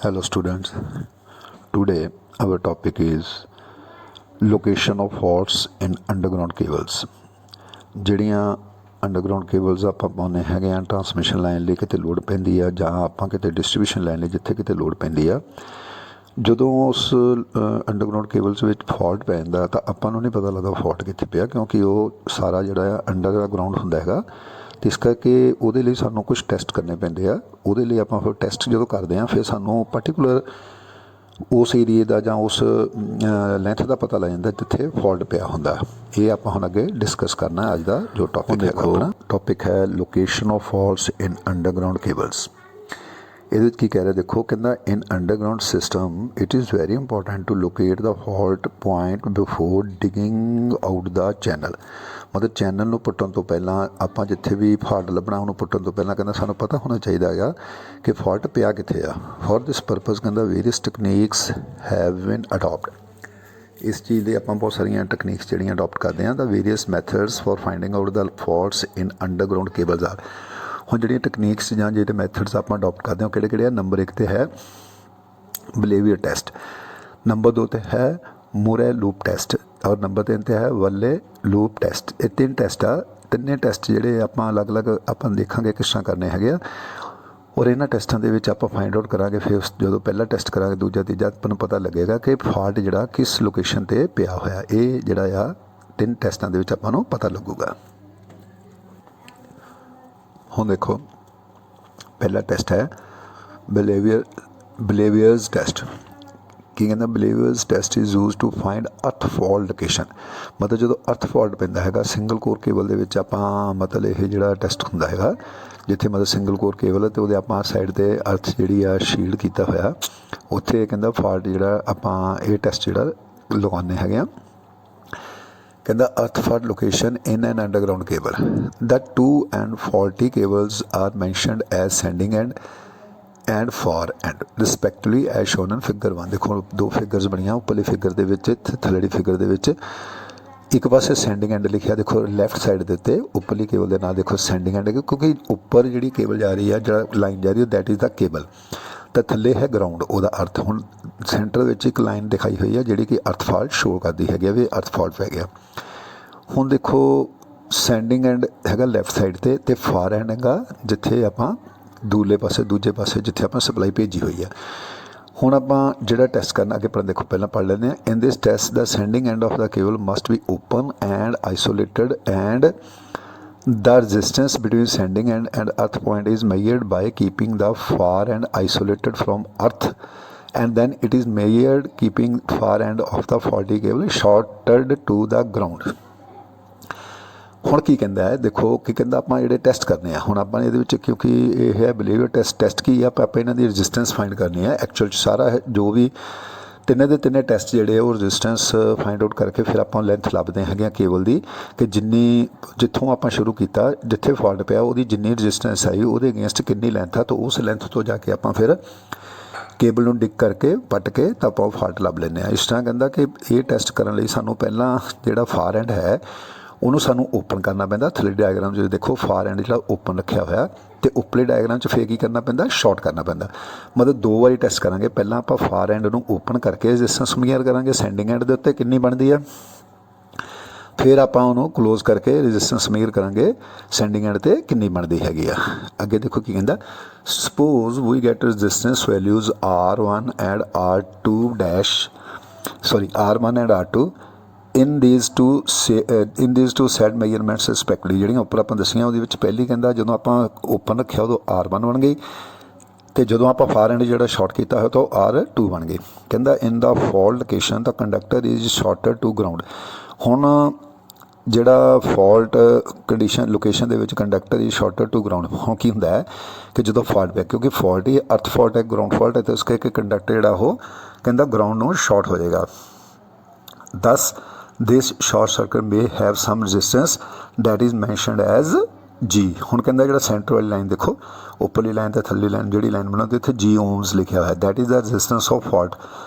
Hello students, today our topic is location of faults in underground cables। ਜਿਹੜੀਆਂ underground cables ਆਪਾਂ ਪਾਉਂਦੇ ਹੈਗੇ ਆ ਟਰਾਂਸਮਿਸ਼ਨ ਲਾਈਨ ਲਈ ਕਿਤੇ ਲੋਡ ਪੈਂਦੀ ਆ ਜਾਂ ਆਪਾਂ ਕਿਤੇ ਡਿਸਟ੍ਰੀਬਿਊਸ਼ਨ ਲਾਈਨ ਲਈ ਜਿੱਥੇ ਕਿਤੇ ਲੋਡ ਪੈਂਦੀ ਆ, ਜਦੋਂ ਉਸ ਅੰਡਰਗਰਾਉਂਡ ਕੇਬਲਸ ਵਿੱਚ ਫਾਲਟ ਪੈ ਜਾਂਦਾ ਤਾਂ ਆਪਾਂ ਨੂੰ ਨਹੀਂ ਪਤਾ ਲੱਗਦਾ ਫਾਲਟ ਕਿੱਥੇ ਪਿਆ, ਕਿਉਂਕਿ ਉਹ ਸਾਰਾ ਜਿਹੜਾ ਆ ਅੰਡਰਗਰਾਉਂਡ ਹੁੰਦਾ ਹੈਗਾ। ਅਤੇ ਇਸ ਕਰਕੇ ਉਹਦੇ ਲਈ ਸਾਨੂੰ ਕੁਛ ਟੈਸਟ ਕਰਨੇ ਪੈਂਦੇ ਆ। ਉਹਦੇ ਲਈ ਆਪਾਂ ਫਿਰ ਟੈਸਟ ਜਦੋਂ ਕਰਦੇ ਹਾਂ ਫਿਰ ਸਾਨੂੰ ਪਰਟੀਕੂਲਰ ਉਸ ਏਰੀਏ ਦਾ ਜਾਂ ਉਸ ਲੈਂਥ ਦਾ ਪਤਾ ਲੱਗ ਜਾਂਦਾ ਜਿੱਥੇ ਫਾਲਟ ਪਿਆ ਹੁੰਦਾ। ਇਹ ਆਪਾਂ ਹੁਣ ਅੱਗੇ ਡਿਸਕਸ ਕਰਨਾ। ਅੱਜ ਦਾ ਜੋ ਟੌਪਿਕ ਹੈਗਾ ਆਪਣਾ ਟੌਪਿਕ ਹੈ location of faults in underground cables. ਇਹਦੇ ਵਿੱਚ ਕੀ ਕਹਿ ਰਿਹਾ ਦੇਖੋ, ਕਹਿੰਦਾ in underground system it is very important to locate the fault point before digging out the channel. ਮਤਲਬ ਚੈਨਲ ਨੂੰ ਪੁੱਟਣ ਤੋਂ ਪਹਿਲਾਂ ਆਪਾਂ ਜਿੱਥੇ ਵੀ ਫਾਲਟ ਲੱਭਣਾ ਉਹਨੂੰ ਪੁੱਟਣ ਤੋਂ ਪਹਿਲਾਂ ਕਹਿੰਦਾ ਸਾਨੂੰ ਪਤਾ ਹੋਣਾ ਚਾਹੀਦਾ ਹੈਗਾ ਕਿ ਫਾਲਟ ਪਿਆ ਕਿੱਥੇ ਆ। ਫॉर ਦਿਸ ਪਰਪਜ਼ ਕਹਿੰਦਾ various techniques have been adopt. ਇਸ ਚੀਜ਼ ਦੇ ਆਪਾਂ ਬਹੁਤ ਸਾਰੀਆਂ ਟੈਕਨੀਕਸ ਜਿਹੜੀਆਂ ਅਡੋਪਟ ਕਰਦੇ ਹਾਂ। ਤਾਂ various methods for finding out the faults in underground cables are. ਹੁਣ ਜਿਹੜੀਆਂ ਟੈਕਨੀਕਸ ਜਾਂ ਜਿਹੜੇ ਮੈਥਡਸ ਆਪਾਂ ਅਡੋਪਟ ਕਰਦੇ ਹਾਂ ਕਿਹੜੇ ਕਿਹੜੇ ਆ। ਨੰਬਰ 1 ਤੇ ਹੈ ਬਲੇਵੀਅਰ ਟੈਸਟ, ਨੰਬਰ 2 ਤੇ ਹੈ ਮੂਰੇ ਲੂਪ ਟੈਸਟ ਔਰ ਨੰਬਰ 3 ਤੇ ਹੈ ਵੱਲੇ ਲੂਪ ਟੈਸਟ। ਇਹ 3 ਟੈਸਟ ਆ। ਤਿੰਨੇ ਟੈਸਟ ਜਿਹੜੇ ਆਪਾਂ ਅਲੱਗ-ਅਲੱਗ ਆਪਾਂ ਦੇਖਾਂਗੇ ਕਿਸ ਤਰ੍ਹਾਂ ਕਰਨੇ ਹੈਗੇ ਆ, ਔਰ ਇਹਨਾਂ ਟੈਸਟਾਂ ਦੇ ਵਿੱਚ ਆਪਾਂ ਫਾਈਂਡ ਆਊਟ ਕਰਾਂਗੇ। ਫਿਰ ਜਦੋਂ ਪਹਿਲਾ ਟੈਸਟ ਕਰਾਂਗੇ ਦੂਜਾ ਤੀਜਾ ਆਪਾਂ ਨੂੰ ਪਤਾ ਲੱਗੇਗਾ ਕਿ ਫਾਲਟ ਜਿਹੜਾ ਕਿਸ ਲੋਕੇਸ਼ਨ 'ਤੇ ਪਿਆ ਹੋਇਆ। ਇਹ ਜਿਹੜਾ ਆ 3 ਟੈਸਟਾਂ ਦੇ ਵਿੱਚ ਆਪਾਂ ਨੂੰ ਪਤਾ ਲੱਗੂਗਾ। ਹੁਣ ਦੇਖੋ ਪਹਿਲਾ ਟੈਸਟ ਹੈ ਬਲੇਵੀਅਰਸ ਟੈਸਟ। ਕੀ ਕਹਿੰਦਾ Blavier's test is use to find earth fault location. ਮਤਲਬ ਜਦੋਂ ਅਰਥ ਫਾਲਟ ਪੈਂਦਾ ਹੈਗਾ ਸਿੰਗਲ ਕੋਰ ਕੇਬਲ ਦੇ ਵਿੱਚ ਆਪਾਂ ਮਤਲਬ ਇਹ ਜਿਹੜਾ ਟੈਸਟ ਹੁੰਦਾ ਹੈਗਾ ਜਿੱਥੇ ਮਤਲਬ ਸਿੰਗਲ ਕੋਰ ਕੇਬਲ ਅਤੇ ਉਹਦੇ ਆਪਾਂ ਸਾਈਡ 'ਤੇ ਅਰਥ ਜਿਹੜੀ ਆ ਸ਼ੀਲਡ ਕੀਤਾ ਹੋਇਆ, ਉੱਥੇ ਕਹਿੰਦਾ ਫਾਲਟ ਜਿਹੜਾ ਆਪਾਂ ਇਹ ਟੈਸਟ ਜਿਹੜਾ ਲਗਾਉਂਦੇ ਹੈਗੇ ਆ। ਕਹਿੰਦਾ ਅਰਥ fault location in an underground cable the 2 and faulty cables are mentioned as sending end and far end respectively as shown in figure 1। ਦੇਖੋ 2 ਫਿਗਰਸ ਬਣੀਆਂ, ਉੱਪਰਲੀ ਫਿਗਰ ਦੇ ਵਿੱਚ ਥੱਲੜੀ ਫਿਗਰ ਦੇ ਵਿੱਚ ਇੱਕ ਪਾਸੇ ਸੈਂਡਿੰਗ ਐਂਡ ਲਿਖਿਆ ਦੇਖੋ ਲੈਫਟ ਸਾਈਡ ਦੇ ਉੱਤੇ, ਉੱਪਰਲੀ ਕੇਬਲ ਦੇ ਨਾਲ ਦੇਖੋ ਸੈਂਡਿੰਗ ਐਂਡ, ਕਿਉਂਕਿ ਉੱਪਰ ਜਿਹੜੀ ਕੇਬਲ ਜਾ ਰਹੀ ਆ ਜਿਹੜਾ ਲਾਈਨ ਜਾ ਰਹੀ ਹੈ ਦੈਟ ਇਜ਼ ਦਾ ਕੇਬਲ, ਤਾਂ ਥੱਲੇ ਹੈ ਗਰਾਊਂਡ ਉਹਦਾ ਅਰਥ। ਹੁਣ ਸੈਂਟਰ ਵਿੱਚ ਇੱਕ ਲਾਈਨ ਦਿਖਾਈ ਹੋਈ ਹੈ ਜਿਹੜੀ ਕਿ ਅਰਥ ਫਾਲਟ ਸ਼ੋਅ ਕਰਦੀ ਹੈਗੀ ਆ ਵੀ ਅਰਥ ਫਾਲਟ ਪੈ ਗਿਆ। ਹੁਣ ਦੇਖੋ ਸੈਂਡਿੰਗ ਐਂਡ ਹੈਗਾ ਲੈਫਟ ਸਾਈਡ 'ਤੇ ਅਤੇ ਫਾਰ ਐਂਡ ਹੈਗਾ ਜਿੱਥੇ ਆਪਾਂ ਦੂਜੇ ਪਾਸੇ ਜਿੱਥੇ ਆਪਾਂ ਸਪਲਾਈ ਭੇਜੀ ਹੋਈ ਆ। ਹੁਣ ਆਪਾਂ ਜਿਹੜਾ ਟੈਸਟ ਕਰਨਾ ਅੱਗੇ ਪਰ ਦੇਖੋ ਪਹਿਲਾਂ ਪੜ੍ਹ ਲੈਂਦੇ ਹਾਂ। In this test the sending end of the cable must be open and isolated and the resistance between sending end and earth point is measured by keeping the far end isolated from earth, and then it is measured keeping far end of the faulty cable shorted to the ground। ਹੁਣ ਕੀ ਕਹਿੰਦਾ ਹੈ ਦੇਖੋ ਕੀ ਕਹਿੰਦਾ ਆਪਾਂ ਜਿਹੜੇ test ਕਰਨੇ ਆ। ਹੁਣ ਆਪਾਂ ਇਹਦੇ ਵਿੱਚ ਕਿਉਂਕਿ ਇਹ ਹੈ ਬਿਲੇਵੀਅਰ ਟੈਸਟ ਕੀ ਆ, ਆਪਾਂ ਇਹਨਾਂ ਦੀ ਰੈਜ਼ਿਸਟੈਂਸ ਫਾਈਂਡ ਕਰਨੀ ਹੈ। ਐਕਚੁਅਲ 'ਚ ਸਾਰਾ ਜੋ ਵੀ ਤਿੰਨੇ ਦੇ ਤਿੰਨੇ ਟੈਸਟ ਜਿਹੜੇ ਉਹ ਰੈਜ਼ਿਸਟੈਂਸ ਫਾਈਂਡ ਆਊਟ ਕਰਕੇ ਫਿਰ ਆਪਾਂ ਲੈਂਥ ਲੱਭਦੇ ਹੈਗੇ ਆ ਕੇਬਲ ਦੀ, ਕਿ ਜਿੱਥੋਂ ਆਪਾਂ ਸ਼ੁਰੂ ਕੀਤਾ ਜਿੱਥੇ ਫਾਲਟ ਪਿਆ ਉਹਦੀ ਜਿੰਨੀ ਰੈਜ਼ਿਸਟੈਂਸ ਆਈ ਉਹਦੇ ਅਗੇਂਸਟ ਕਿੰਨੀ ਲੈਂਥ ਆ, ਤਾਂ ਉਸ ਲੈਂਥ ਤੋਂ ਜਾ ਕੇ ਆਪਾਂ ਫਿਰ ਕੇਬਲ ਨੂੰ ਡਿੱਗ ਕਰਕੇ ਪੱਟ ਕੇ ਤਾਂ ਆਪਾਂ ਉਹ ਫਾਲਟ ਲੱਭ ਲੈਂਦੇ ਹਾਂ। ਇਸ ਤਰ੍ਹਾਂ ਕਹਿੰਦਾ ਕਿ ਇਹ ਟੈਸਟ ਕਰਨ ਲਈ ਸਾਨੂੰ ਪਹਿਲਾਂ ਜਿਹੜਾ ਫਾਰ ਐਂਡ ਹੈ ਉਹਨੂੰ ਸਾਨੂੰ ਓਪਨ ਕਰਨਾ ਪੈਂਦਾ। ਥੱਲੇ ਡਾਇਗਰਾਮ 'ਚ ਦੇਖੋ ਫਾਰ ਐਂਡ ਜਿਹੜਾ ਓਪਨ ਰੱਖਿਆ ਹੋਇਆ ਅਤੇ ਉੱਪਰਲੇ ਡਾਇਗਰਾਮ 'ਚ ਫਿਰ ਕੀ ਕਰਨਾ ਪੈਂਦਾ, ਸ਼ਾਰਟ ਕਰਨਾ ਪੈਂਦਾ। ਮਤਲਬ 2 ਵਾਰੀ ਟੈਸਟ ਕਰਾਂਗੇ। ਪਹਿਲਾਂ ਆਪਾਂ ਫਾਰ ਐਂਡ ਨੂੰ ਓਪਨ ਕਰਕੇ ਰੈਜ਼ਿਸਟੈਂਸ ਮੇਜ਼ਰ ਕਰਾਂਗੇ ਸੈਂਡਿੰਗ ਐਂਡ ਦੇ ਉੱਤੇ ਕਿੰਨੀ ਬਣਦੀ ਆ, ਫਿਰ ਆਪਾਂ ਉਹਨੂੰ ਕਲੋਜ਼ ਕਰਕੇ ਰੈਜ਼ਿਸਟੈਂਸ ਮੇਜ਼ਰ ਕਰਾਂਗੇ ਸੈਂਡਿੰਗ ਐਂਡ 'ਤੇ ਕਿੰਨੀ ਬਣਦੀ ਹੈਗੀ ਆ। ਅੱਗੇ ਦੇਖੋ ਕੀ ਕਹਿੰਦਾ, suppose we get resistance values R1 and R2 in these two set measurements respectively। ਜਿਹੜੀਆਂ ਉੱਪਰ ਆਪਾਂ ਦੱਸੀਆਂ ਉਹਦੇ ਵਿੱਚ ਪਹਿਲੀ ਕਹਿੰਦਾ ਜਦੋਂ ਆਪਾਂ ਓਪਨ ਰੱਖਿਆ ਉਦੋਂ R1 ਬਣ ਗਈ, ਅਤੇ ਜਦੋਂ ਆਪਾਂ ਫਾਰ ਐਂਡ ਜਿਹੜਾ ਸ਼ਾਰਟ ਕੀਤਾ ਹੋਇਆ ਤਾਂ ਉਹ R2 ਬਣ ਗਈ। ਕਹਿੰਦਾ in the fault location the conductor is shorted to ground. ਹੁਣ ਜਿਹੜਾ ਫਾਲਟ ਕੰਡੀਸ਼ਨ ਲੋਕੇਸ਼ਨ ਦੇ ਵਿੱਚ conductor is shorted to ground. ਹੁਣ ਕੀ ਹੁੰਦਾ ਹੈ ਕਿ ਜਦੋਂ ਫਾਲਟ ਪਿਆ, ਕਿਉਂਕਿ ਫਾਲਟ ਹੀ ਅਰਥ ਫਾਲਟ ਹੈ ਗਰਾਊਂਡ ਫਾਲਟ ਹੈ, ਤਾਂ ਉਸ ਕਰਕੇ ਕੰਡਕਟਰ ਜਿਹੜਾ ਉਹ ਕਹਿੰਦਾ ਗਰਾਊਂਡ ਨੂੰ ਸ਼ਾਰਟ ਹੋ ਜਾਏਗਾ। ਦਸ this short circuit may have some resistance that is mentioned as G। ਹੁਣ ਕਹਿੰਦਾ ਜਿਹੜਾ ਸੈਂਟਰ ਵਾਲੀ ਲਾਈਨ ਦੇਖੋ ਉੱਪਰਲੀ ਲਾਈਨ ਅਤੇ ਥੱਲੇ ਲਾਈਨ ਜਿਹੜੀ ਲਾਈਨ ਬਣਾਉਂਦੀ ਇੱਥੇ G ohms ਲਿਖਿਆ ਹੋਇਆ, that is the resistance of fault।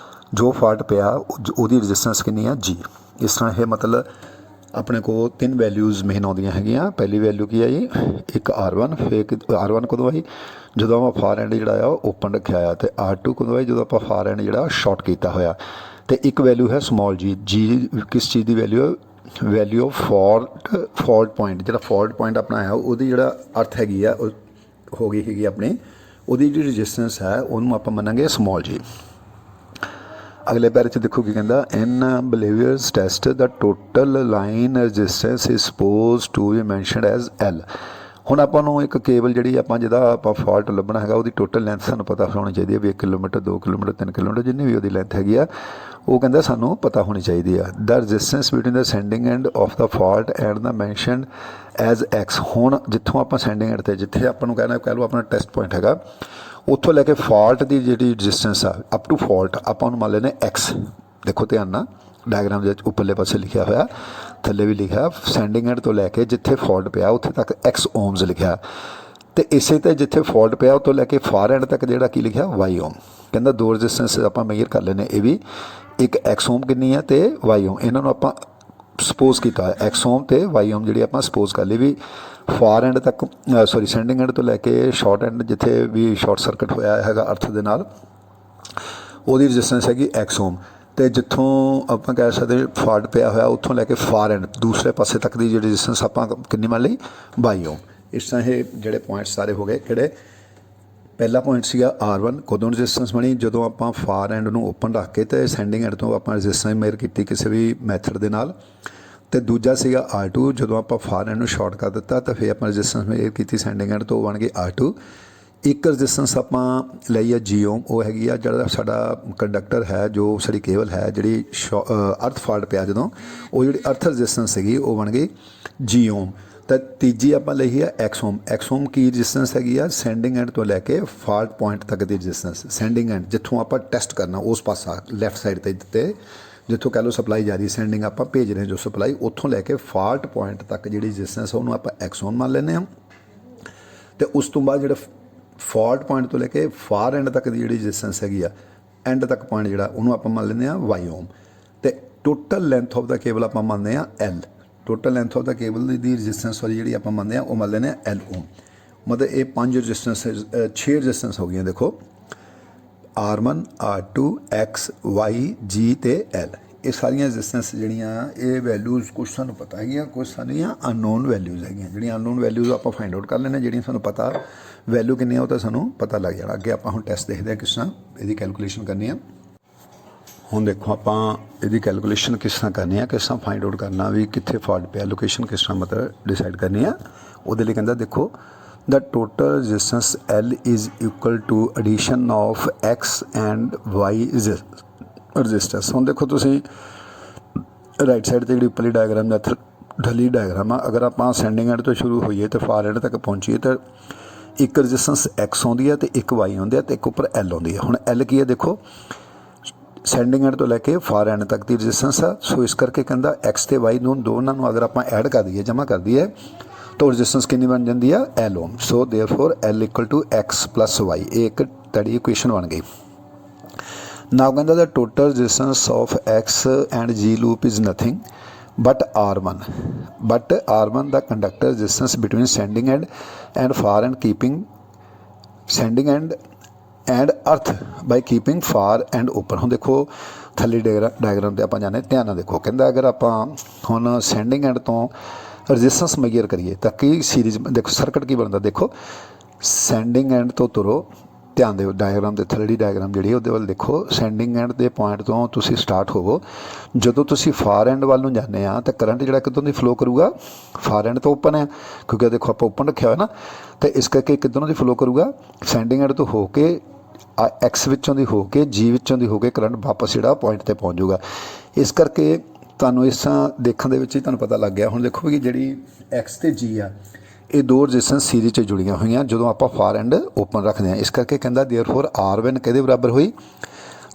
ਜੋ ਫਾਲਟ ਪਿਆ ਉਹਦੀ ਰੈਜ਼ਿਸਟੈਂਸ ਕਿੰਨੀ ਆ G। ਇਸ ਤਰ੍ਹਾਂ ਇਹ ਮਤਲਬ अपने को 3 वैल्यूज़ मेन आउंदियां हैगियां। पहली वैल्यू की है जी एक R1, फिर R1 कदों आई जो आप फार एंड जोड़ा ओपन रखा आ, तो R2 कदों आई जो आप फार एंड जोड़ा शॉर्ट किया होया, तो एक वैल्यू है स्मॉल जी। जी किस चीज़ की वैल्यू है? Value of fault point. जो फॉल्ट पॉइंट अपना है वो जोड़ा अर्थ हैगी आ हो गई हैगी अपनी वो जी रजिस्टेंस है उन्होंने आप मनांगे स्मॉल जी। अगले पैरे च देखो की कहता in Blavier's test the total line resistance is suppose to be mentioned as L. हुण आपां नूं एक केबल जिहड़ी आपां जिहदा आपां फॉल्ट लभना हैगा उहदी टोटल लेंथ सानूं पता होनी चाहिए है भी 1 किलोमीटर 2 किलोमीटर 3 किलोमीटर जिन्नी भी उहदी लेंथ हैगी आ वो कहंदा सानूं पता होनी चाहिए है। The resistance between the sending end of the fault and the mentioned as X. हुण जिੱਥੋਂ आपां सेंडिंग एंड ते जिथे आपां नूं कहना कह लो अपना टेस्ट पॉइंट हैगा ਉੱਥੋਂ ਲੈ ਕੇ ਫਾਲਟ ਦੀ ਜਿਹੜੀ ਰजिस्टेंस ਆ ਅਪ टू फॉल्ट ਆਪਾਂ ਨੂੰ ਮੰਨ ਲੈਨੇ एक्स। देखो ध्यान ना डायग्राम ਦੇ ਉੱਪਰਲੇ ਪਾਸੇ ਲਿਖਿਆ ਹੋਇਆ ਥੱਲੇ ਵੀ ਲਿਖਿਆ ਸੈਂਡਿੰਗ ਐਂਡ ਤੋਂ ਲੈ ਕੇ ਜਿੱਥੇ ਫਾਲਟ ਪਿਆ ਉੱਥੇ ਤੱਕ x ਓਮਸ ਲਿਖਿਆ ਤੇ ਇਸੇ ਤੇ ਜਿੱਥੇ ਫਾਲਟ ਪਿਆ ਉਹ ਤੋਂ ਲੈ ਕੇ ਫਾਰ ਐਂਡ ਤੱਕ ਜਿਹੜਾ ਕੀ ਲਿਖਿਆ y ਓਮ। ਕਹਿੰਦਾ ਦੋ ਰजिस्टेंस ਆਪਾਂ ਮੇਜਰ ਕਰ ਲੈਨੇ ਇਹ ਵੀ ਇੱਕ x ਓਮ ਕਿੰਨੀ ਹੈ ਤੇ y ਓਮ ਇਹਨਾਂ ਨੂੰ ਆਪਾਂ ਸਪੋਜ਼ ਕੀਤਾ x ਓਮ ਤੇ y ਓਮ ਜਿਹੜੀ ਆਪਾਂ ਸਪੋਜ਼ ਕਰ ਲਈ ਵੀ फार एंड तक सॉरी सेंडिंग एंड तो लैके शॉर्ट एंड जिथे भी शॉर्ट सर्किट होया है अर्थ दे नाल ओहदी रजिस्टेंस हैगी एक्स ओम तो जिथों आप कह सकते फॉल्ट पिया होया उत्थों लैके फार एंड दूसरे पासे तक की जी रजिस्टेंस आप कितनी मान ली बाई ओम। इस तरह ये जोड़े पॉइंट्स सारे हो गए किहड़े पहला पॉइंट सीगा R1 कदों रजिस्टेंस बनी जो आप फार एंड नूं ओपन रख के तो सेंडिंग एंड तो आप रजिस्टेंस मेजर की किसी भी मैथड के नाल तो दूजा सीगा R2 जो आप फार एंड शॉर्ट कर दिता तो फिर आप रजिस्टेंस मेजर की सेंडिंग एंड तो बन गई R2। एक रजिस्टेंस आप लई है जी ओम वो हैगी आ जो साडा कंडक्टर है जो साड़ी केबल है जी अर्थ फॉल्ट पिया जो वो जी अर्थ रजिस्टेंस हैगी वो बन गई जी ओम। तो तीजी आप लई है एक्स ओम। एक्स ओम की रजिस्टेंस हैगी आ सेंडिंग एंड तो लैके फॉल्ट पॉइंट तक की रजिस्टेंस सेंडिंग एंड जिथों आप टेस्ट करना उस पासा लैफ्ट साइड ते दिते जितों कह लो सप्लाई जा रही सेंडिंग आप भेज रहे हैं जो सप्लाई उत्थों लैके फॉल्ट पॉइंट तक जी रजिस्टेंस उन्होंने आप एक्स ओम मान लेने तो उस तो बाद जो फॉल्ट पॉइंट तो लैके फार एंड तक की जी रजिस्टेंस हैगी आ एंड तक पॉइंट जोड़ा उन्होंने आप मान लेने वाई ओम। तो total length of the cable आप मानते हैं L. Total length of the cable की रजिस्टेंस वाली जी आप मानते हैं वो मान लेने एल ओम। मतलब ये 5 रजिस्टेंस 6 रजिस्टेंस हो गई देखो R1 R2 X Y G ते L। ये सारिया रजिस्टेंस जड़ियाँ ये वैल्यूज़ कुछ सानू पता है कुछ सारिया अननोन वैल्यूज़ है जी अननोन वैल्यूज़ आप फाइंड आउट कर लेने जी सानू पता वैल्यू कितनी है तो सानू पता लग जाना। अगे आप टैसट देखते हैं किस तरह यदि कैलकुलेशन करनी है। हुण देखो आप यदि कैलकुलेशन किस तरह करनी है किस तरह फाइंड आउट करना भी कितने फॉल्ट पे लोकेशन किस तरह मतलब डिसाइड करनी है वो कहता देखो the total resistance L is equal to addition of X and Y resistance। हम देखो तुसी राइट साइड ते जी उपरली डायग्राम या ढली डायग्राम आ अगर आप सेंडिंग एंड तो शुरू होइए तो फार एंड तक पहुँचीए तो एक रजिस्टेंस X आउंदी है तो एक Y आउंदी है तो एक उपर L आउंदी है। हुण L की है देखो सेंडिंग एंड तो लैके फार एंड तक की रजिस्टेंस आ सो इस करके कहता X ते Y दोनों अगर आप ऐड कर दईए जमा कर दईए तो रजिस्टेंस कितनी बन जाती है L ohm. So therefore L equal to X plus Y एक तड़ी इक्वेशन बन गई। नाउ कहता the total resistance of X and G loop is nothing but R1 the conductor resistance between sending end far end keeping sending end earth by keeping far end open. हम देखो थली diagram से आप जाने ध्यान देखो कहता अगर आप हुण सेंडिंग एंड तो रजिस्टेंस मेजर करिए तो कई सीरीज देखो सर्किट की बनता देखो सेंडिंग एंड तो तुरो ध्यान दो डायग्राम के थलड़ी डायग्राम जी वो देखो सेंडिंग एंड के पॉइंट तो तुसी स्टार्ट होवो जो तुसी फार एंड वाल जाने तो करंट जो कितों की फ्लो करूगा फार एंड तो ओपन है क्योंकि देखो आप ओपन रखा हुआ ना तो इस करके कितों की फ्लो करूगा सेंडिंग एंड तो होके एक्स विचों दी होके जी विचों दी होके करंट वापस जो पॉइंट पर पहुँच जाऊगा। इस करके तुहानूं इस देखण दे विच ही तुहानूं पता लग गया। हुण देखो कि जिहड़ी एक्स ते जी आ ये दो रजिस्टेंस सीरीज च जुड़ियां हुई जो आप फार एंड ओपन रखते हैं। इस करके कहता देयरफॉर R1 किहदे बराबर हुई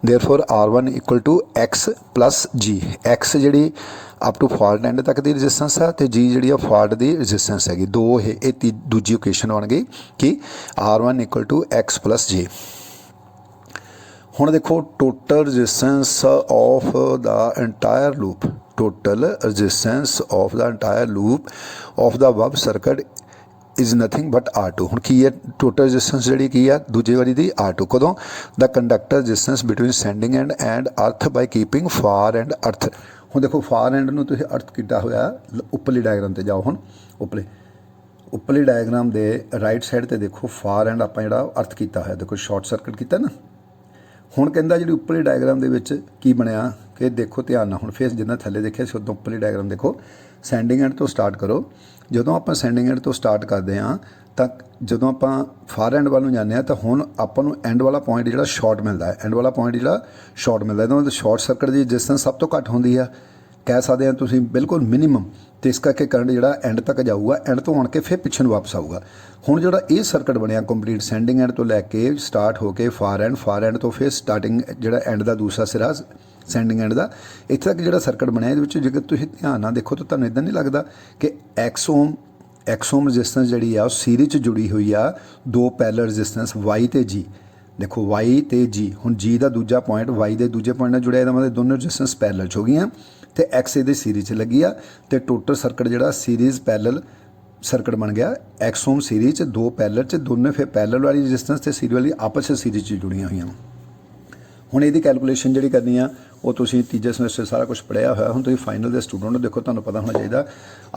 therefore R1 equal to X plus G. X G up to fault end तक की रजिस्टेंस है तो जी जी फॉल्ट की रजिस्टेंस हैगी दो ये दूजी इक्वेशन बन गई कि R1 equal to X plus G. हुण देखो total resistance of the entire loop total resistance of the entire loop of the above circuit is nothing but R2। ਹੁਣ ਕੀ ਹੈ ਟੋਟਲ ਰੈਜ਼ਿਸਟੈਂਸ ਜਿਹੜੀ ਕੀ ਆ ਦੂਜੇ ਵਾਰੀ ਦੀ R2 ਕਦੋਂ ਦਾ conductor resistance between sending end and earth by keeping for and ਅਰਥ। ਹੁਣ ਦੇਖੋ ਫਾਰ ਐਂਡ ਨੂੰ ਤੁਸੀਂ ਅਰਥ ਕੀਤਾ ਹੋਇਆ ਉੱਪਰਲੀ ਡਾਇਗਰਾਮ ਤੇ ਜਾਓ। ਹੁਣ ਉੱਪਰਲੀ ਡਾਇਗਰਾਮ ਦੇ ਰਾਈਟ ਸਾਈਡ ਤੇ ਦੇਖੋ ਫਾਰ ਐਂਡ ਆਪਾਂ ਜਿਹੜਾ ਅਰਥ ਕੀਤਾ ਹੋਇਆ ਦੇਖੋ ਸ਼ਾਰਟ ਸਰਕਟ ਕੀਤਾ ਨਾ। ਹੁਣ ਕਹਿੰਦਾ ਜਿਹੜੀ ਉੱਪਰਲੀ ਡਾਇਗਰਾਮ ਦੇ ਵਿੱਚ ਕੀ ਬਣਿਆ ਕਿ ਦੇਖੋ ਧਿਆਨ ਨਾਲ। ਹੁਣ ਫਿਰ ਜਿੱਦਾਂ ਥੱਲੇ ਦੇਖਿਆ ਸੀ ਉਦੋਂ ਉੱਪਰਲੀ ਡਾਇਗਰਾਮ ਦੇਖੋ ਸੈਂਡਿੰਗ ਐਂਡ ਤੋਂ ਸਟਾਰਟ ਕਰੋ। ਜਦੋਂ ਆਪਾਂ ਸੈਂਡਿੰਗ ਐਂਡ ਤੋਂ ਸਟਾਰਟ ਕਰਦੇ ਹਾਂ ਤਾਂ ਜਦੋਂ ਆਪਾਂ ਫਾਰ ਐਂਡ ਵੱਲ ਨੂੰ ਜਾਂਦੇ ਹਾਂ ਤਾਂ ਹੁਣ ਆਪਾਂ ਨੂੰ ਐਂਡ ਵਾਲਾ ਪੁਆਇੰਟ ਜਿਹੜਾ ਸ਼ਾਰਟ ਮਿਲਦਾ ਹੈ। ਐਂਡ ਵਾਲਾ ਪੁਆਇੰਟ ਜਿਹੜਾ ਸ਼ਾਰਟ ਮਿਲਦਾ ਇਹਦਾ ਮਤਲਬ ਸ਼ਾਰਟ ਸਰਕਟ ਦੀ ਰੈਜ਼ਿਸਟੈਂਸ ਸਭ ਤੋਂ ਘੱਟ ਹੁੰਦੀ ਆ ਕਹਿ ਸਕਦੇ ਹਾਂ ਤੁਸੀਂ ਬਿਲਕੁਲ ਮਿਨੀਮਮ। ਅਤੇ ਇਸ ਕਰਕੇ ਕਰੰਟ ਜਿਹੜਾ ਐਂਡ ਤੱਕ ਜਾਊਗਾ ਐਂਡ ਤੋਂ ਆਣ ਕੇ ਫਿਰ ਪਿੱਛੇ ਨੂੰ ਵਾਪਸ ਆਊਗਾ। ਹੁਣ ਜਿਹੜਾ ਇਹ ਸਰਕਟ ਬਣਿਆ ਕੰਪਲੀਟ ਸੈਂਡਿੰਗ ਐਂਡ ਤੋਂ ਲੈ ਕੇ ਸਟਾਰਟ ਹੋ ਕੇ ਫਾਰ ਐਂਡ ਤੋਂ ਫਿਰ ਸਟਾਰਟਿੰਗ ਜਿਹੜਾ ਐਂਡ ਦਾ ਦੂਸਰਾ ਸਿਰਾ ਸੈਂਡਿੰਗ ਐਂਡ ਦਾ ਇੱਥੇ ਤੱਕ ਜਿਹੜਾ ਸਰਕਟ ਬਣਿਆ ਇਹਦੇ ਵਿੱਚ ਜੇਕਰ ਤੁਸੀਂ ਧਿਆਨ ਨਾਲ ਦੇਖੋ ਤਾਂ ਤੁਹਾਨੂੰ ਇੱਦਾਂ ਨਹੀਂ ਲੱਗਦਾ ਕਿ ਐਕਸ ਓਮ ਰੈਜ਼ਿਸਟੈਂਸ ਜਿਹੜੀ ਆ ਉਹ ਸੀਰੀਜ਼ 'ਚ ਜੁੜੀ ਹੋਈ ਆ ਦੋ ਪੈਰਲਲ ਰੈਜ਼ਿਸਟੈਂਸ ਵਾਈ ਅਤੇ ਜੀ। ਦੇਖੋ ਵਾਈ ਅਤੇ ਜੀ ਹੁਣ ਜੀ ਦਾ ਦੂਜਾ ਪੁਆਇੰਟ ਵਾਈ ਦੇ ਦੂਜੇ ਪੁਆਇੰਟ ਨਾਲ ਜੁੜਿਆ ਇਹਦਾ ਮਤਲਬ ਦੋਨੋਂ ਰੈਜ਼ਿਸਟੈਂਸ ਪੈਰਲਲ 'ਚ ਹੋ ਗਈਆਂ ਅਤੇ ਐਕਸ ਇਹਦੇ ਸੀਰੀਜ਼ 'ਚ ਲੱਗੀ ਆ ਅਤੇ ਟੋਟਲ ਸਰਕਟ ਜਿਹੜਾ ਸੀਰੀਜ਼ ਪੈਰਲਲ ਸਰਕਟ ਬਣ ਗਿਆ। ਐਕਸ ਓਮ ਸੀਰੀਜ਼ 'ਚ ਦੋ ਪੈਰਲਲ 'ਚ ਦੋਨੇ ਫਿਰ ਪੈਰਲਲ ਵਾਲੀ ਰੈਜ਼ਿਸਟੈਂਸ ਅਤੇ ਸੀਰੀਜ਼ ਵਾਲੀ ਆਪਸ 'ਚ ਸੀਰੀਜ਼ 'ਚ ਜੁੜੀਆਂ ਹੋਈਆਂ। ਹੁਣ ਇਹਦੀ ਕੈਲਕੂਲੇਸ਼ਨ ਜਿਹੜੀ ਕਰਨੀ ਆ ਉਹ ਤੁਸੀਂ ਤੀਜੇ ਸਮੈਸਟਰ ਸਾਰਾ ਕੁਝ ਪੜ੍ਹਿਆ ਹੋਇਆ। ਹੁਣ ਤੁਸੀਂ ਫਾਈਨਲ ਦੇ ਸਟੂਡੈਂਟ ਦੇਖੋ ਤੁਹਾਨੂੰ ਪਤਾ ਹੋਣਾ ਚਾਹੀਦਾ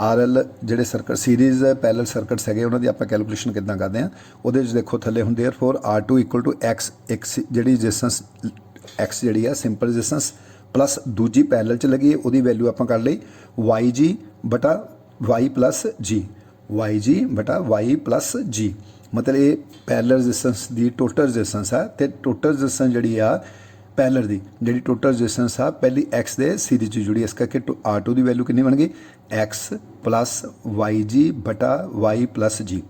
RL ਜਿਹੜੇ ਸਰਕਟ ਸੀਰੀਜ਼ ਪੈਰਲਲ ਸਰਕਟਸ ਹੈਗੇ ਉਹਨਾਂ ਦੀ ਆਪਾਂ ਕੈਲਕੂਲੇਸ਼ਨ ਕਿੱਦਾਂ ਕਰਦੇ ਹਾਂ। ਉਹਦੇ ਵਿੱਚ ਦੇਖੋ ਥੱਲੇ ਹੁੰਦੇ ਦੇਅਰਫੋਰ R2 = X ਇੱਕ ਜਿਹੜੀ ਰੈਜ਼ਿਸਟੈਂਸ X ਜਿਹੜੀ ਆ ਸਿੰਪਲ ਰੈਜ਼ਿਸਟੈਂਸ ਪਲੱਸ ਦੂਜੀ ਪੈਰਲਲ 'ਚ ਲੱਗੀ ਉਹਦੀ ਵੈਲਿਊ ਆਪਾਂ ਕੱਢ ਲਈ YG ਬਟਾ Y + G YG ਬਟਾ Y + G ਮਤਲਬ ਇਹ ਪੈਰਲਲ ਰੈਜ਼ਿਸਟੈਂਸ ਦੀ ਟੋਟਲ ਰੈਜ਼ਿਸਟੈਂਸ ਆ ਅਤੇ ਟੋਟਲ ਰੈਜ਼ਿਸਟੈਂਸ ਜਿਹੜੀ ਆ ਪੈਰਲਲ ਦੀ ਜਿਹੜੀ ਟੋਟਲ ਰੈਜ਼ਿਸਟੈਂਸ ਆ ਪਹਿਲੀ ਐਕਸ ਦੇ ਸੀਰੀਜ਼ 'ਚ ਜੁੜੀ। ਇਸ ਕਰਕੇ R2 ਦੀ ਵੈਲਿਊ ਕਿੰਨੀ ਬਣ ਗਈ X + YG ਬਟਾ Y + G।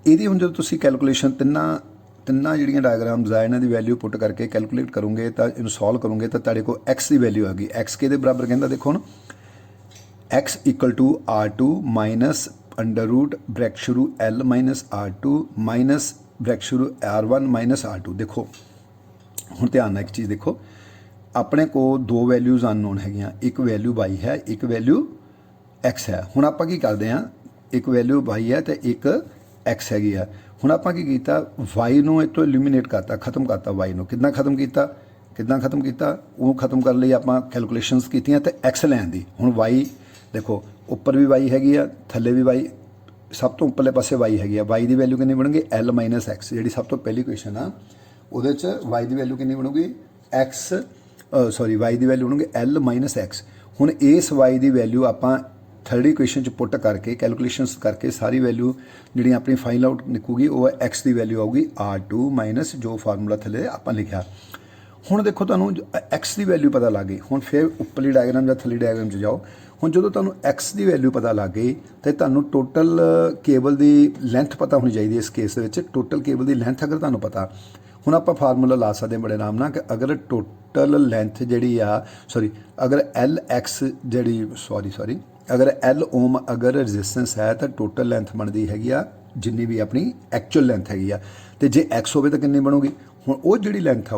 ਇਹਦੀ ਹੁਣ ਜਦੋਂ ਤੁਸੀਂ ਕੈਲਕੂਲੇਸ਼ਨ ਤਿੰਨਾਂ ਜਿਹੜੀਆਂ ਡਾਇਗਰਾਮਸ ਆ ਇਹਨਾਂ ਦੀ ਵੈਲਿਊ ਪੁੱਟ ਕਰਕੇ ਕੈਲਕੂਲੇਟ ਕਰੋਗੇ ਤਾਂ ਇਹਨੂੰ ਸੋਲਵ ਕਰੋਗੇ ਤਾਂ ਤੁਹਾਡੇ ਕੋਲ X ਦੀ ਵੈਲਿਊ ਆ ਗਈ। X ਕਿਹਦੇ ਬਰਾਬਰ ਕਹਿੰਦਾ ਦੇਖੋ ਹੁਣ X = R2 ਮਾਈਨਸ √ ਬ੍ਰੈਕਟ ਸ਼ੁਰੂ L - R2 ਮਾਈਨਸ ਬ੍ਰੈਕਟ ਸ਼ੁਰੂ R1 - R2। ਦੇਖੋ ਹੁਣ ਧਿਆਨ ਨਾਲ ਇੱਕ ਚੀਜ਼ ਦੇਖੋ ਆਪਣੇ ਕੋਲ ਦੋ ਵੈਲਿਊਜ਼ ਅਨਨੋਨ ਹੈਗੀਆਂ ਇੱਕ ਵੈਲਿਊ Y ਹੈ ਇੱਕ ਵੈਲਿਊ X ਹੈ। ਹੁਣ ਆਪਾਂ ਕੀ ਕਰਦੇ ਹਾਂ ਇੱਕ ਵੈਲਿਊ Y ਹੈ ਅਤੇ ਇੱਕ X ਹੈਗੀ ਆ। ਹੁਣ ਆਪਾਂ ਕੀ ਕੀਤਾ Y ਨੂੰ ਇਹ ਤੋਂ ਐਲੀਮੀਨੇਟ ਕਰਤਾ ਖਤਮ ਕਰਤਾ Y ਨੂੰ ਕਿੱਦਾਂ ਖਤਮ ਕੀਤਾ ਉਹ ਖਤਮ ਕਰਨ ਲਈ ਆਪਾਂ ਕੈਲਕੂਲੇਸ਼ਨਸ ਕੀਤੀਆਂ ਅਤੇ X ਲੈਣ ਦੀ। ਹੁਣ Y ਦੇਖੋ ਉੱਪਰ ਵੀ Y ਹੈਗੀ ਆ ਥੱਲੇ ਵੀ Y ਸਭ ਤੋਂ ਉੱਪਰਲੇ ਪਾਸੇ Y ਹੈਗੀ ਆ। Y ਦੀ ਵੈਲਿਊ ਕਿੰਨੀ ਬਣੂਗੀ L - X ਜਿਹੜੀ ਸਭ ਤੋਂ ਪਹਿਲੀ ਕੁਐਸਚਨ ਆ ਉਹਦੇ 'ਚ Y ਦੀ ਵੈਲਿਊ ਕਿੰਨੀ ਬਣੂਗੀ Y ਦੀ ਵੈਲਿਊ ਬਣੂਗੀ L - X। ਹੁਣ ਇਸ Y ਦੀ ਵੈਲਿਊ ਆਪਾਂ ਥਰਡ ਇਕੁਏਸ਼ਨ 'ਚ ਪੁੱਟ ਕਰਕੇ ਕੈਲਕੂਲੇਸ਼ਨਸ ਕਰਕੇ ਸਾਰੀ ਵੈਲਿਊ ਜਿਹੜੀ ਆਪਣੀ ਫਾਈਨਲ ਆਊਟ ਨਿਕਲੂਗੀ ਉਹ X ਦੀ ਵੈਲਿਊ ਆਊਗੀ R2 ਮਾਈਨਸ ਜੋ ਫਾਰਮੂਲਾ ਥੱਲੇ ਆਪਾਂ ਲਿਖਿਆ। ਹੁਣ ਦੇਖੋ ਤੁਹਾਨੂੰ X ਦੀ ਵੈਲਿਊ ਪਤਾ ਲੱਗ ਗਈ। ਹੁਣ ਫਿਰ ਉੱਪਰਲੀ ਡਾਇਗਰਾਮ ਜਾਂ ਥੱਲੇ ਡਾਇਗਰਾਮ 'ਚ ਜਾਓ। ਹੁਣ ਜਦੋਂ ਤੁਹਾਨੂੰ X ਦੀ ਵੈਲਿਊ ਪਤਾ ਲੱਗ ਗਈ ਤਾਂ ਤੁਹਾਨੂੰ ਟੋਟਲ ਕੇਬਲ ਦੀ ਲੈਂਥ ਪਤਾ ਹੋਣੀ ਚਾਹੀਦੀ ਇਸ ਕੇਸ ਦੇ ਵਿੱਚ। ਟੋਟਲ ਕੇਬਲ ਦੀ ਲੈਂਥ ਅਗਰ ਤੁਹਾਨੂੰ ਪਤਾ ਹੁਣ ਆਪਾਂ ਫਾਰਮੂਲਾ ਲਾ ਸਕਦੇ ਹਾਂ ਬੜੇ ਆਰਾਮ ਨਾਲ ਕਿ ਅਗਰ ਟੋਟਲ ਲੈਂਥ ਜਿਹੜੀ ਆ ਅਗਰ LX ਜਿਹੜੀ ਅਗਰ L ਓਮ ਅਗਰ ਰੈਜ਼ਿਸਟੈਂਸ ਹੈ ਤਾਂ ਟੋਟਲ ਲੈਂਥ ਬਣਦੀ ਹੈਗੀ ਆ ਜਿੰਨੀ ਵੀ ਆਪਣੀ ਐਕਚੁਅਲ ਲੈਂਥ ਹੈਗੀ ਆ ਅਤੇ ਜੇ X ਹੋਵੇ ਤਾਂ ਕਿੰਨੀ ਬਣੂਗੀ। ਹੁਣ ਉਹ ਜਿਹੜੀ ਲੈਂਥ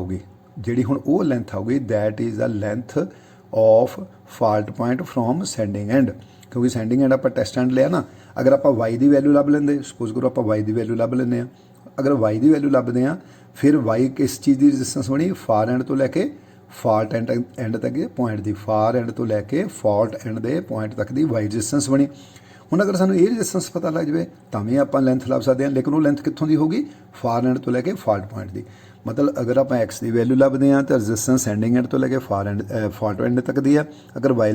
ਆਊਗੀ that is the length of fault point from sending and ਕਿਉਂਕਿ ਸੈਂਡਿੰਗ ਐਂਡ ਆਪਾਂ ਟੈਸਟ ਐਂਡ ਲਿਆ ਨਾ। ਅਗਰ ਆਪਾਂ Y ਦੀ ਵੈਲਿਊ ਲੱਭ ਲੈਂਦੇ ਸਪੋਜ਼ ਕਰੋ ਆਪਾਂ Y ਦੀ ਵੈਲਿਊ ਲੱਭ ਲੈਂਦੇ ਹਾਂ। ਅਗਰ Y ਦੀ ਵੈਲਿਊ ਲੱਭਦੇ ਹਾਂ ਫਿਰ Y ਕਿਸ ਚੀਜ਼ ਦੀ ਰੈਜ਼ਿਸਟੈਂਸ ਬਣੀ ਫਾਰ ਐਂਡ ਤੋਂ ਲੈ ਕੇ ਫਾਲਟ ਐਂਡ ਤੱਕ ਦੇ ਪੁਆਇੰਟ ਦੀ ਫਾਰ ਐਂਡ ਤੋਂ ਲੈ ਕੇ ਫਾਲਟ ਐਂਡ ਦੇ ਪੁਆਇੰਟ ਤੱਕ ਦੀ Y ਰੈਜ਼ਿਸਟੈਂਸ ਬਣੀ। ਹੁਣ ਅਗਰ ਸਾਨੂੰ ਇਹ ਰੈਜ਼ਿਸਟੈਂਸ ਪਤਾ ਲੱਗ ਜਾਵੇ ਤਾਂ ਵੀ ਆਪਾਂ ਲੈਂਥ ਲੱਭ ਸਕਦੇ ਹਾਂ ਲੇਕਿਨ ਉਹ ਲੈਂਥ ਕਿੱਥੋਂ ਦੀ ਹੋਊਗੀ ਫਾਰ ਐਂਡ ਤੋਂ ਲੈ ਕੇ ਫਾਲਟ ਪੁਆਇੰਟ ਦੀ। ਮਤਲਬ ਅਗਰ ਆਪਾਂ X ਦੀ ਵੈਲਿਊ ਲੱਭਦੇ ਹਾਂ ਤਾਂ ਰੈਜ਼ਿਸਟੈਂਸ ਸੈਂਡਿੰਗ ਐਂਡ ਤੋਂ ਲੈ ਕੇ ਫਾਲਟ ਐਂਡ ਤੱਕ ਦੀ ਆ। ਅਗਰ Y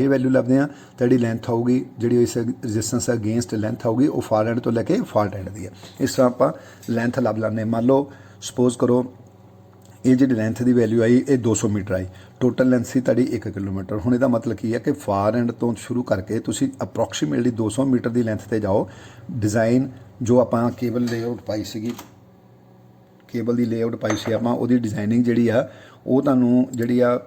ਵੈਲਿਊ ਲੱਭਦੇ ਹਾਂ ਤਾਂ ਜਿਹੜੀ ਲੈਂਥ ਆਊਗੀ ਜਿਹੜੀ ਇਸ ਰੈਜ਼ਿਸਟੈਂਸ ਅਗੇਂਸਟ ਲੈਂਥ ਆਊਗੀ ਉਹ ਫਾਰ ਐਂਡ ਤੋਂ ਲੈ ਕੇ ਫਾਲਟ ਐਂਡ ਦੀ ਆ। ਇਸ ਤਰ੍ਹਾਂ ਆਪਾਂ ਲੈਂਥ ਲੱਭ ਲੈਂਦੇ। ਮੰਨ ਲਓ ਸਪੋਜ਼ ਕਰੋ ਇਹ ਜਿਹੜੀ ਲੈਂਥ ਦੀ ਵੈਲਿਊ ਆਈ ਇਹ 200 ਮੀਟਰ ਆਈ ਟੋਟਲ ਲੈਂਥ ਸੀ ਤੁਹਾਡੀ 1 ਕਿਲੋਮੀਟਰ। ਹੁਣ ਇਹਦਾ ਮਤਲਬ ਕੀ ਹੈ ਕਿ ਫਾਰ ਐਂਡ ਤੋਂ ਸ਼ੁਰੂ ਕਰਕੇ ਤੁਸੀਂ ਅਪਰੋਕਸੀਮੇਟਲੀ 200 ਮੀਟਰ ਦੀ ਲੈਂਥ 'ਤੇ ਜਾਓ। ਡਿਜ਼ਾਈਨ ਜੋ ਆਪਾਂ ਕੇਬਲ ਲੇਆਊਟ ਪਾਈ ਸੀ ਆਪਾਂ ਉਹਦੀ ਡਿਜ਼ਾਈਨਿੰਗ ਜਿਹੜੀ ਆ ਉਹ ਤੁਹਾਨੂੰ ਜਿਹੜੀ ਆ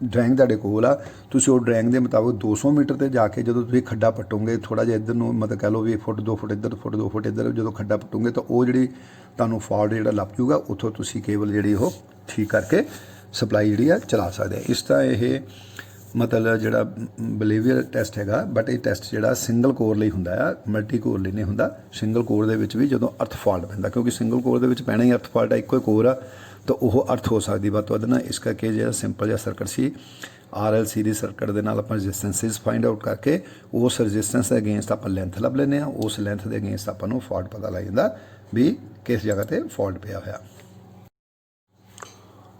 ਡਰਾਇੰਗ ਤੁਹਾਡੇ ਕੋਲ ਆ ਤੁਸੀਂ ਉਹ ਡਰਾਇੰਗ ਦੇ ਮੁਤਾਬਕ 200 ਮੀਟਰ 'ਤੇ ਜਾ ਕੇ ਜਦੋਂ ਤੁਸੀਂ ਖੱਡਾ ਪੱਟੋਗੇ ਥੋੜ੍ਹਾ ਜਿਹਾ ਇੱਧਰ ਨੂੰ ਮਤਲਬ ਕਹਿ ਲਓ ਵੀ 1 ਫੁੱਟ 2 ਫੁੱਟ ਇੱਧਰ ਫੁੱਟ 2 ਫੁੱਟ ਇੱਧਰ ਜਦੋਂ ਖੱਡਾ ਪੱਟੋਗੇ ਤਾਂ ਉਹ ਜਿਹੜੀ ਤੁਹਾਨੂੰ ਫਾਲਟ ਜਿਹੜਾ ਲੱਭ ਜੂਗਾ ਉੱਥੋਂ ਤੁਸੀਂ ਕੇਬਲ ਜਿਹੜੀ ਉਹ ਠੀਕ ਕਰਕੇ ਸਪਲਾਈ ਜਿਹੜੀ ਆ ਚਲਾ ਸਕਦੇ ਆ। ਇਸ ਤਰ੍ਹਾਂ ਇਹ ਮਤਲਬ ਜਿਹੜਾ ਬਿਲੇਵੀਅਰ ਟੈਸਟ ਹੈਗਾ, ਬਟ ਇਹ ਟੈਸਟ ਜਿਹੜਾ ਸਿੰਗਲ ਕੋਰ ਲਈ ਹੁੰਦਾ ਆ, ਮਲਟੀ ਕੋਰ ਲਈ ਨਹੀਂ ਹੁੰਦਾ। ਸਿੰਗਲ ਕੋਰ ਦੇ ਵਿੱਚ ਵੀ ਜਦੋਂ ਅਰਥ ਫਾਲਟ ਪੈਂਦਾ, ਕਿਉਂਕਿ ਸਿੰਗਲ ਕੋਰ ਦੇ ਵਿੱਚ ਪੈਣਾ ਹੀ ਅਰਥ ਫਾਲਟ ਆ, ਇੱਕੋ ਹੀ ਕੋਰ ਆ, ਤਾਂ ਉਹ ਅਰਥ ਹੋ ਸਕਦੀ ਵੱਧ ਤੋਂ ਵੱਧ ਨਾ। ਇਸ ਕਰਕੇ ਜਿਹੜਾ ਸਿੰਪਲ ਜਿਹਾ ਸਰਕਟ ਸੀ RLC ਦੀ ਸਰਕਟ ਦੇ ਨਾਲ ਆਪਾਂ ਰੈਜ਼ਿਸਟੈਂਸਿਸ ਫਾਈਂਡ ਆਊਟ ਕਰਕੇ ਉਸ ਰੈਜ਼ਿਸਟੈਂਸ ਦੇ ਅਗੇਂਸਟ ਆਪਾਂ ਲੈਂਥ ਲੱਭ ਲੈਂਦੇ ਹਾਂ, ਉਸ ਲੈਂਥ ਦੇ ਅਗੇਂਸਟ ਆਪਾਂ ਨੂੰ ਫਾਲਟ ਪਤਾ ਲੱਗ ਜਾਂਦਾ ਵੀ ਕਿਸ ਜਗ੍ਹਾ ਤੇ ਫਾਲਟ ਪਿਆ ਹੋਇਆ।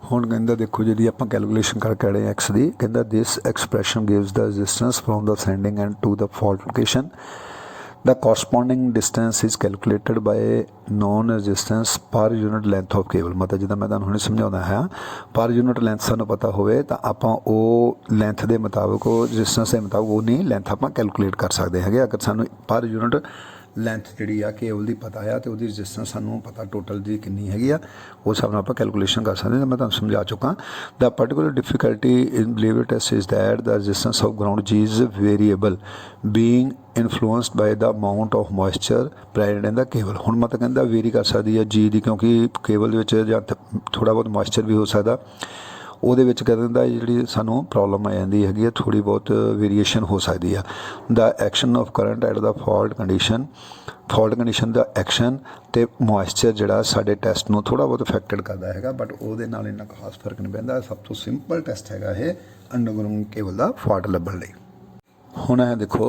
ਹੁਣ ਕਹਿੰਦਾ ਦੇਖੋ ਜਿਹੜੀ ਆਪਾਂ ਕੈਲਕੂਲੇਸ਼ਨ ਕਰਕੇ ਆੜੇ ਐਕਸ ਦੀ, ਕਹਿੰਦਾ this expression gives the resistance from the sending end to the fault location. The corresponding distance is calculated by known resistance per unit length of cable। मतलब जिदा मैं तुहानूं हुणे समझाउंदा है, पर यूनिट लेंथ सानूं पता होवे तां आपां ਉਹ ਲੈਂਥ ਦੇ ਮੁਤਾਬਕ, ਉਹ ਰੈਜ਼ਿਸਟੈਂਸ ਦੇ ਮੁਤਾਬਕ ਉਨੀ ਲੈਂਥ ਆਪਾਂ ਕੈਲਕੂਲੇਟ ਕਰ ਸਕਦੇ ਹੈਗੇ। ਅਗਰ ਸਾਨੂੰ ਪਰ ਯੂਨਿਟ ਲੈਂਥ ਜਿਹੜੀ ਆ ਕੇਬਲ ਦੀ ਪਤਾ ਆ ਤੇ ਉਹਦੀ ਰੈਜ਼ਿਸਟੈਂਸ ਸਾਨੂੰ ਪਤਾ ਟੋਟਲ ਦੀ ਕਿੰਨੀ ਹੈਗੀ ਆ, ਉਸ ਹਿਸਾਬ ਨਾਲ ਆਪਾਂ ਕੈਲਕੂਲੇਸ਼ਨ ਕਰ ਸਕਦੇ ਹਾਂ। ਮੈਂ ਤੁਹਾਨੂੰ ਸਮਝਾ ਚੁੱਕਾ। The particular difficulty in Blavier test is that the resistance of ground G is variable being influenced by the amount of moisture present in the cable. ਹੁਣ ਮਤਲਬ ਕਹਿੰਦਾ ਵੇਰੀ ਕਰ ਸਕਦੀ ਹੈ G ਦੀ, ਕਿਉਂਕਿ ਕੇਬਲ ਦੇ ਵਿੱਚ ਜਾਂ ਥੋੜ੍ਹਾ ਬਹੁਤ ਮੋਇਸਚਰ ਵੀ ਹੋ ਸਕਦਾ, ਉਹਦੇ ਵਿੱਚ ਕਹਿ ਦਿੰਦਾ ਜਿਹੜੀ ਸਾਨੂੰ ਪ੍ਰੋਬਲਮ ਆ ਜਾਂਦੀ ਹੈਗੀ ਆ, ਥੋੜ੍ਹੀ ਬਹੁਤ ਵੇਰੀਏਸ਼ਨ ਹੋ ਸਕਦੀ ਆ। The action of current at the fault condition ਦਾ ਐਕਸ਼ਨ ਅਤੇ ਮੋਇਸਚਰ ਜਿਹੜਾ ਸਾਡੇ ਟੈਸਟ ਨੂੰ ਥੋੜ੍ਹਾ ਬਹੁਤ ਅਫੈਕਟਡ ਕਰਦਾ ਹੈਗਾ, ਬਟ ਉਹਦੇ ਨਾਲ ਇੰਨਾ ਖਾਸ ਫਰਕ ਨਹੀਂ ਪੈਂਦਾ। ਸਭ ਤੋਂ ਸਿੰਪਲ ਟੈਸਟ ਹੈਗਾ ਇਹ ਅੰਡਰਗਰਾਊਂਡ ਕੇਬਲ ਦਾ ਫਾਲਟ ਲੱਭਣ ਲਈ। ਹੁਣ ਇਹ ਦੇਖੋ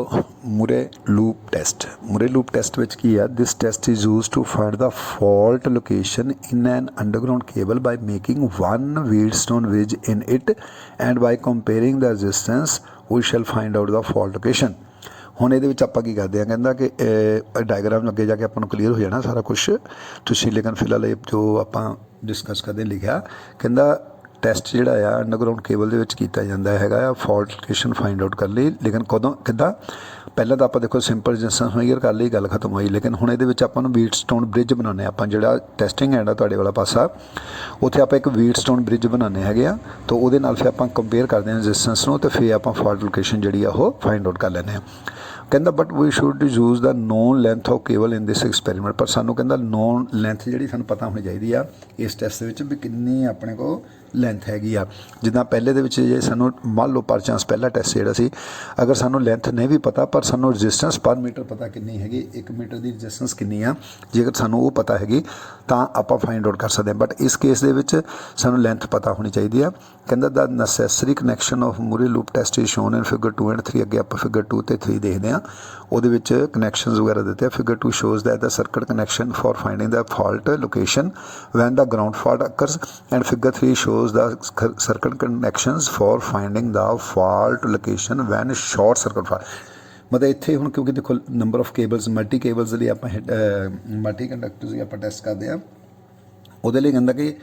Murray loop test. Murray loop test ਵਿੱਚ ਕੀ ਆ, this test is use to find the fault location in an underground cable by making one Wheatstone bridge in it and by comparing the resistance we shall find out the fault location. ਹੁਣ ਇਹਦੇ ਵਿੱਚ ਆਪਾਂ ਕੀ ਕਰਦੇ ਹਾਂ, ਕਹਿੰਦਾ ਕਿ diagram ਅੱਗੇ ਜਾ ਕੇ ਆਪਾਂ ਨੂੰ ਕਲੀਅਰ ਹੋ ਜਾਣਾ ਸਾਰਾ ਕੁਛ ਤੁਸੀਂ, ਲੇਕਿਨ ਫਿਲਹਾਲ ਇਹ ਜੋ ਆਪਾਂ ਡਿਸਕਸ ਕਰਦੇ ਲਿਖਿਆ, ਕਹਿੰਦਾ ਟੈਸਟ ਜਿਹੜਾ ਆ ਅੰਡਰਗਰਾਊਂਡ ਕੇਬਲ ਦੇ ਵਿੱਚ ਕੀਤਾ ਜਾਂਦਾ ਹੈਗਾ ਆ ਫਾਲਟ ਲੋਕੇਸ਼ਨ ਫਾਈਂਡ ਆਊਟ ਕਰਨ ਲਈ। ਲੇਕਿਨ ਕਦੋਂ ਕਿੱਦਾਂ, ਪਹਿਲਾਂ ਤਾਂ ਆਪਾਂ ਦੇਖੋ ਸਿੰਪਲ ਰੈਜ਼ਿਸਟੈਂਸ ਮੇਜਰ ਕਰ ਲਈ, ਗੱਲ ਖਤਮ ਹੋਈ। ਲੇਕਿਨ ਹੁਣ ਇਹਦੇ ਵਿੱਚ ਆਪਾਂ ਨੂੰ ਵੀਟਸਟੋਨ ਬ੍ਰਿਜ ਬਣਾਉਂਦੇ ਆਪਾਂ, ਜਿਹੜਾ ਟੈਸਟਿੰਗ ਐਂਡ ਆ ਤੁਹਾਡੇ ਵਾਲਾ ਪਾਸਾ, ਉੱਥੇ ਆਪਾਂ ਇੱਕ ਵੀਟਸਟੋਨ ਬ੍ਰਿਜ ਬਣਾਉਂਦੇ ਹੈਗੇ ਆ। ਤਾਂ ਉਹਦੇ ਨਾਲ ਫਿਰ ਆਪਾਂ ਕੰਪੇਅਰ ਕਰਦੇ ਹਾਂ ਰੈਜ਼ਿਸਟੈਂਸ ਨੂੰ, ਅਤੇ ਫਿਰ ਆਪਾਂ ਫਾਲਟ ਲੋਕੇਸ਼ਨ ਜਿਹੜੀ ਆ ਉਹ ਫਾਈਂਡ ਆਊਟ ਕਰ ਲੈਂਦੇ ਹਾਂ। ਕਹਿੰਦਾ but we should use the known length of cable in this experiment. ਪਰ ਸਾਨੂੰ ਕਹਿੰਦਾ ਨੋਨ ਲੈਂਥ ਜਿਹੜੀ ਸਾਨੂੰ ਪਤਾ ਹੋਣੀ ਚਾਹੀਦੀ ਆ ਇਸ ਟੈਸਟ ਦੇ ਵਿੱਚ, ਵੀ ਕਿੰਨੀ ਆਪਣੇ ਕੋਲ ਲੈਂਥ ਹੈਗੀ ਆ। ਜਿੱਦਾਂ ਪਹਿਲੇ ਦੇ ਵਿੱਚ ਜੇ ਸਾਨੂੰ ਮੰਨ ਲਓ ਪਰ ਚਾਂਸ ਪਹਿਲਾ ਟੈਸਟ ਜਿਹੜਾ ਸੀ, ਅਗਰ ਸਾਨੂੰ ਲੈਂਥ ਨਹੀਂ ਵੀ ਪਤਾ ਪਰ ਸਾਨੂੰ ਰੈਜ਼ਿਸਟੈਂਸ ਪਰ ਮੀਟਰ ਪਤਾ ਕਿੰਨੀ ਹੈਗੀ, 1 ਮੀਟਰ ਦੀ ਰੈਜ਼ਿਸਟੈਂਸ ਕਿੰਨੀ ਆ, ਜੇਕਰ ਸਾਨੂੰ ਉਹ ਪਤਾ ਹੈਗੀ ਤਾਂ ਆਪਾਂ ਫਾਈਂਡ ਆਊਟ ਕਰ ਸਕਦੇ ਹਾਂ। ਬਟ ਇਸ ਕੇਸ ਦੇ ਵਿੱਚ ਸਾਨੂੰ ਲੈਂਥ ਪਤਾ ਹੋਣੀ ਚਾਹੀਦੀ ਆ। ਕਹਿੰਦਾ ਦਾ ਨੈਸੈਸਰੀ ਕਨੈਕਸ਼ਨ ਆਫ ਮੂਰੇ loop test is shown in figure 2 and 3। ਅੱਗੇ ਆਪਾਂ ਫਿਗਰ 2 ਅਤੇ 3 ਦੇਖਦੇ ਹਾਂ, ਉਹਦੇ ਵਿੱਚ ਕਨੈਕਸ਼ਨਸ ਵਗੈਰਾ ਦਿੱਤੇ ਆ। Figure 2 shows that the circuit connection for finding the fault location when the ground fault occurs and figure 3 shows the circuit connections for finding the fault location when short circuit fault. ਮਤਲਬ ਇੱਥੇ ਹੁਣ ਕਿਉਂਕਿ ਦੇਖੋ number of cables, multi cables ਲਈ ਆਪਾਂ multi ਕੰਡਕਟਰਸ ਦੀ ਆਪਾਂ test ਕਰਦੇ ਹਾਂ, ਉਹਦੇ ਲਈ ਕਹਿੰਦਾ ਕਿ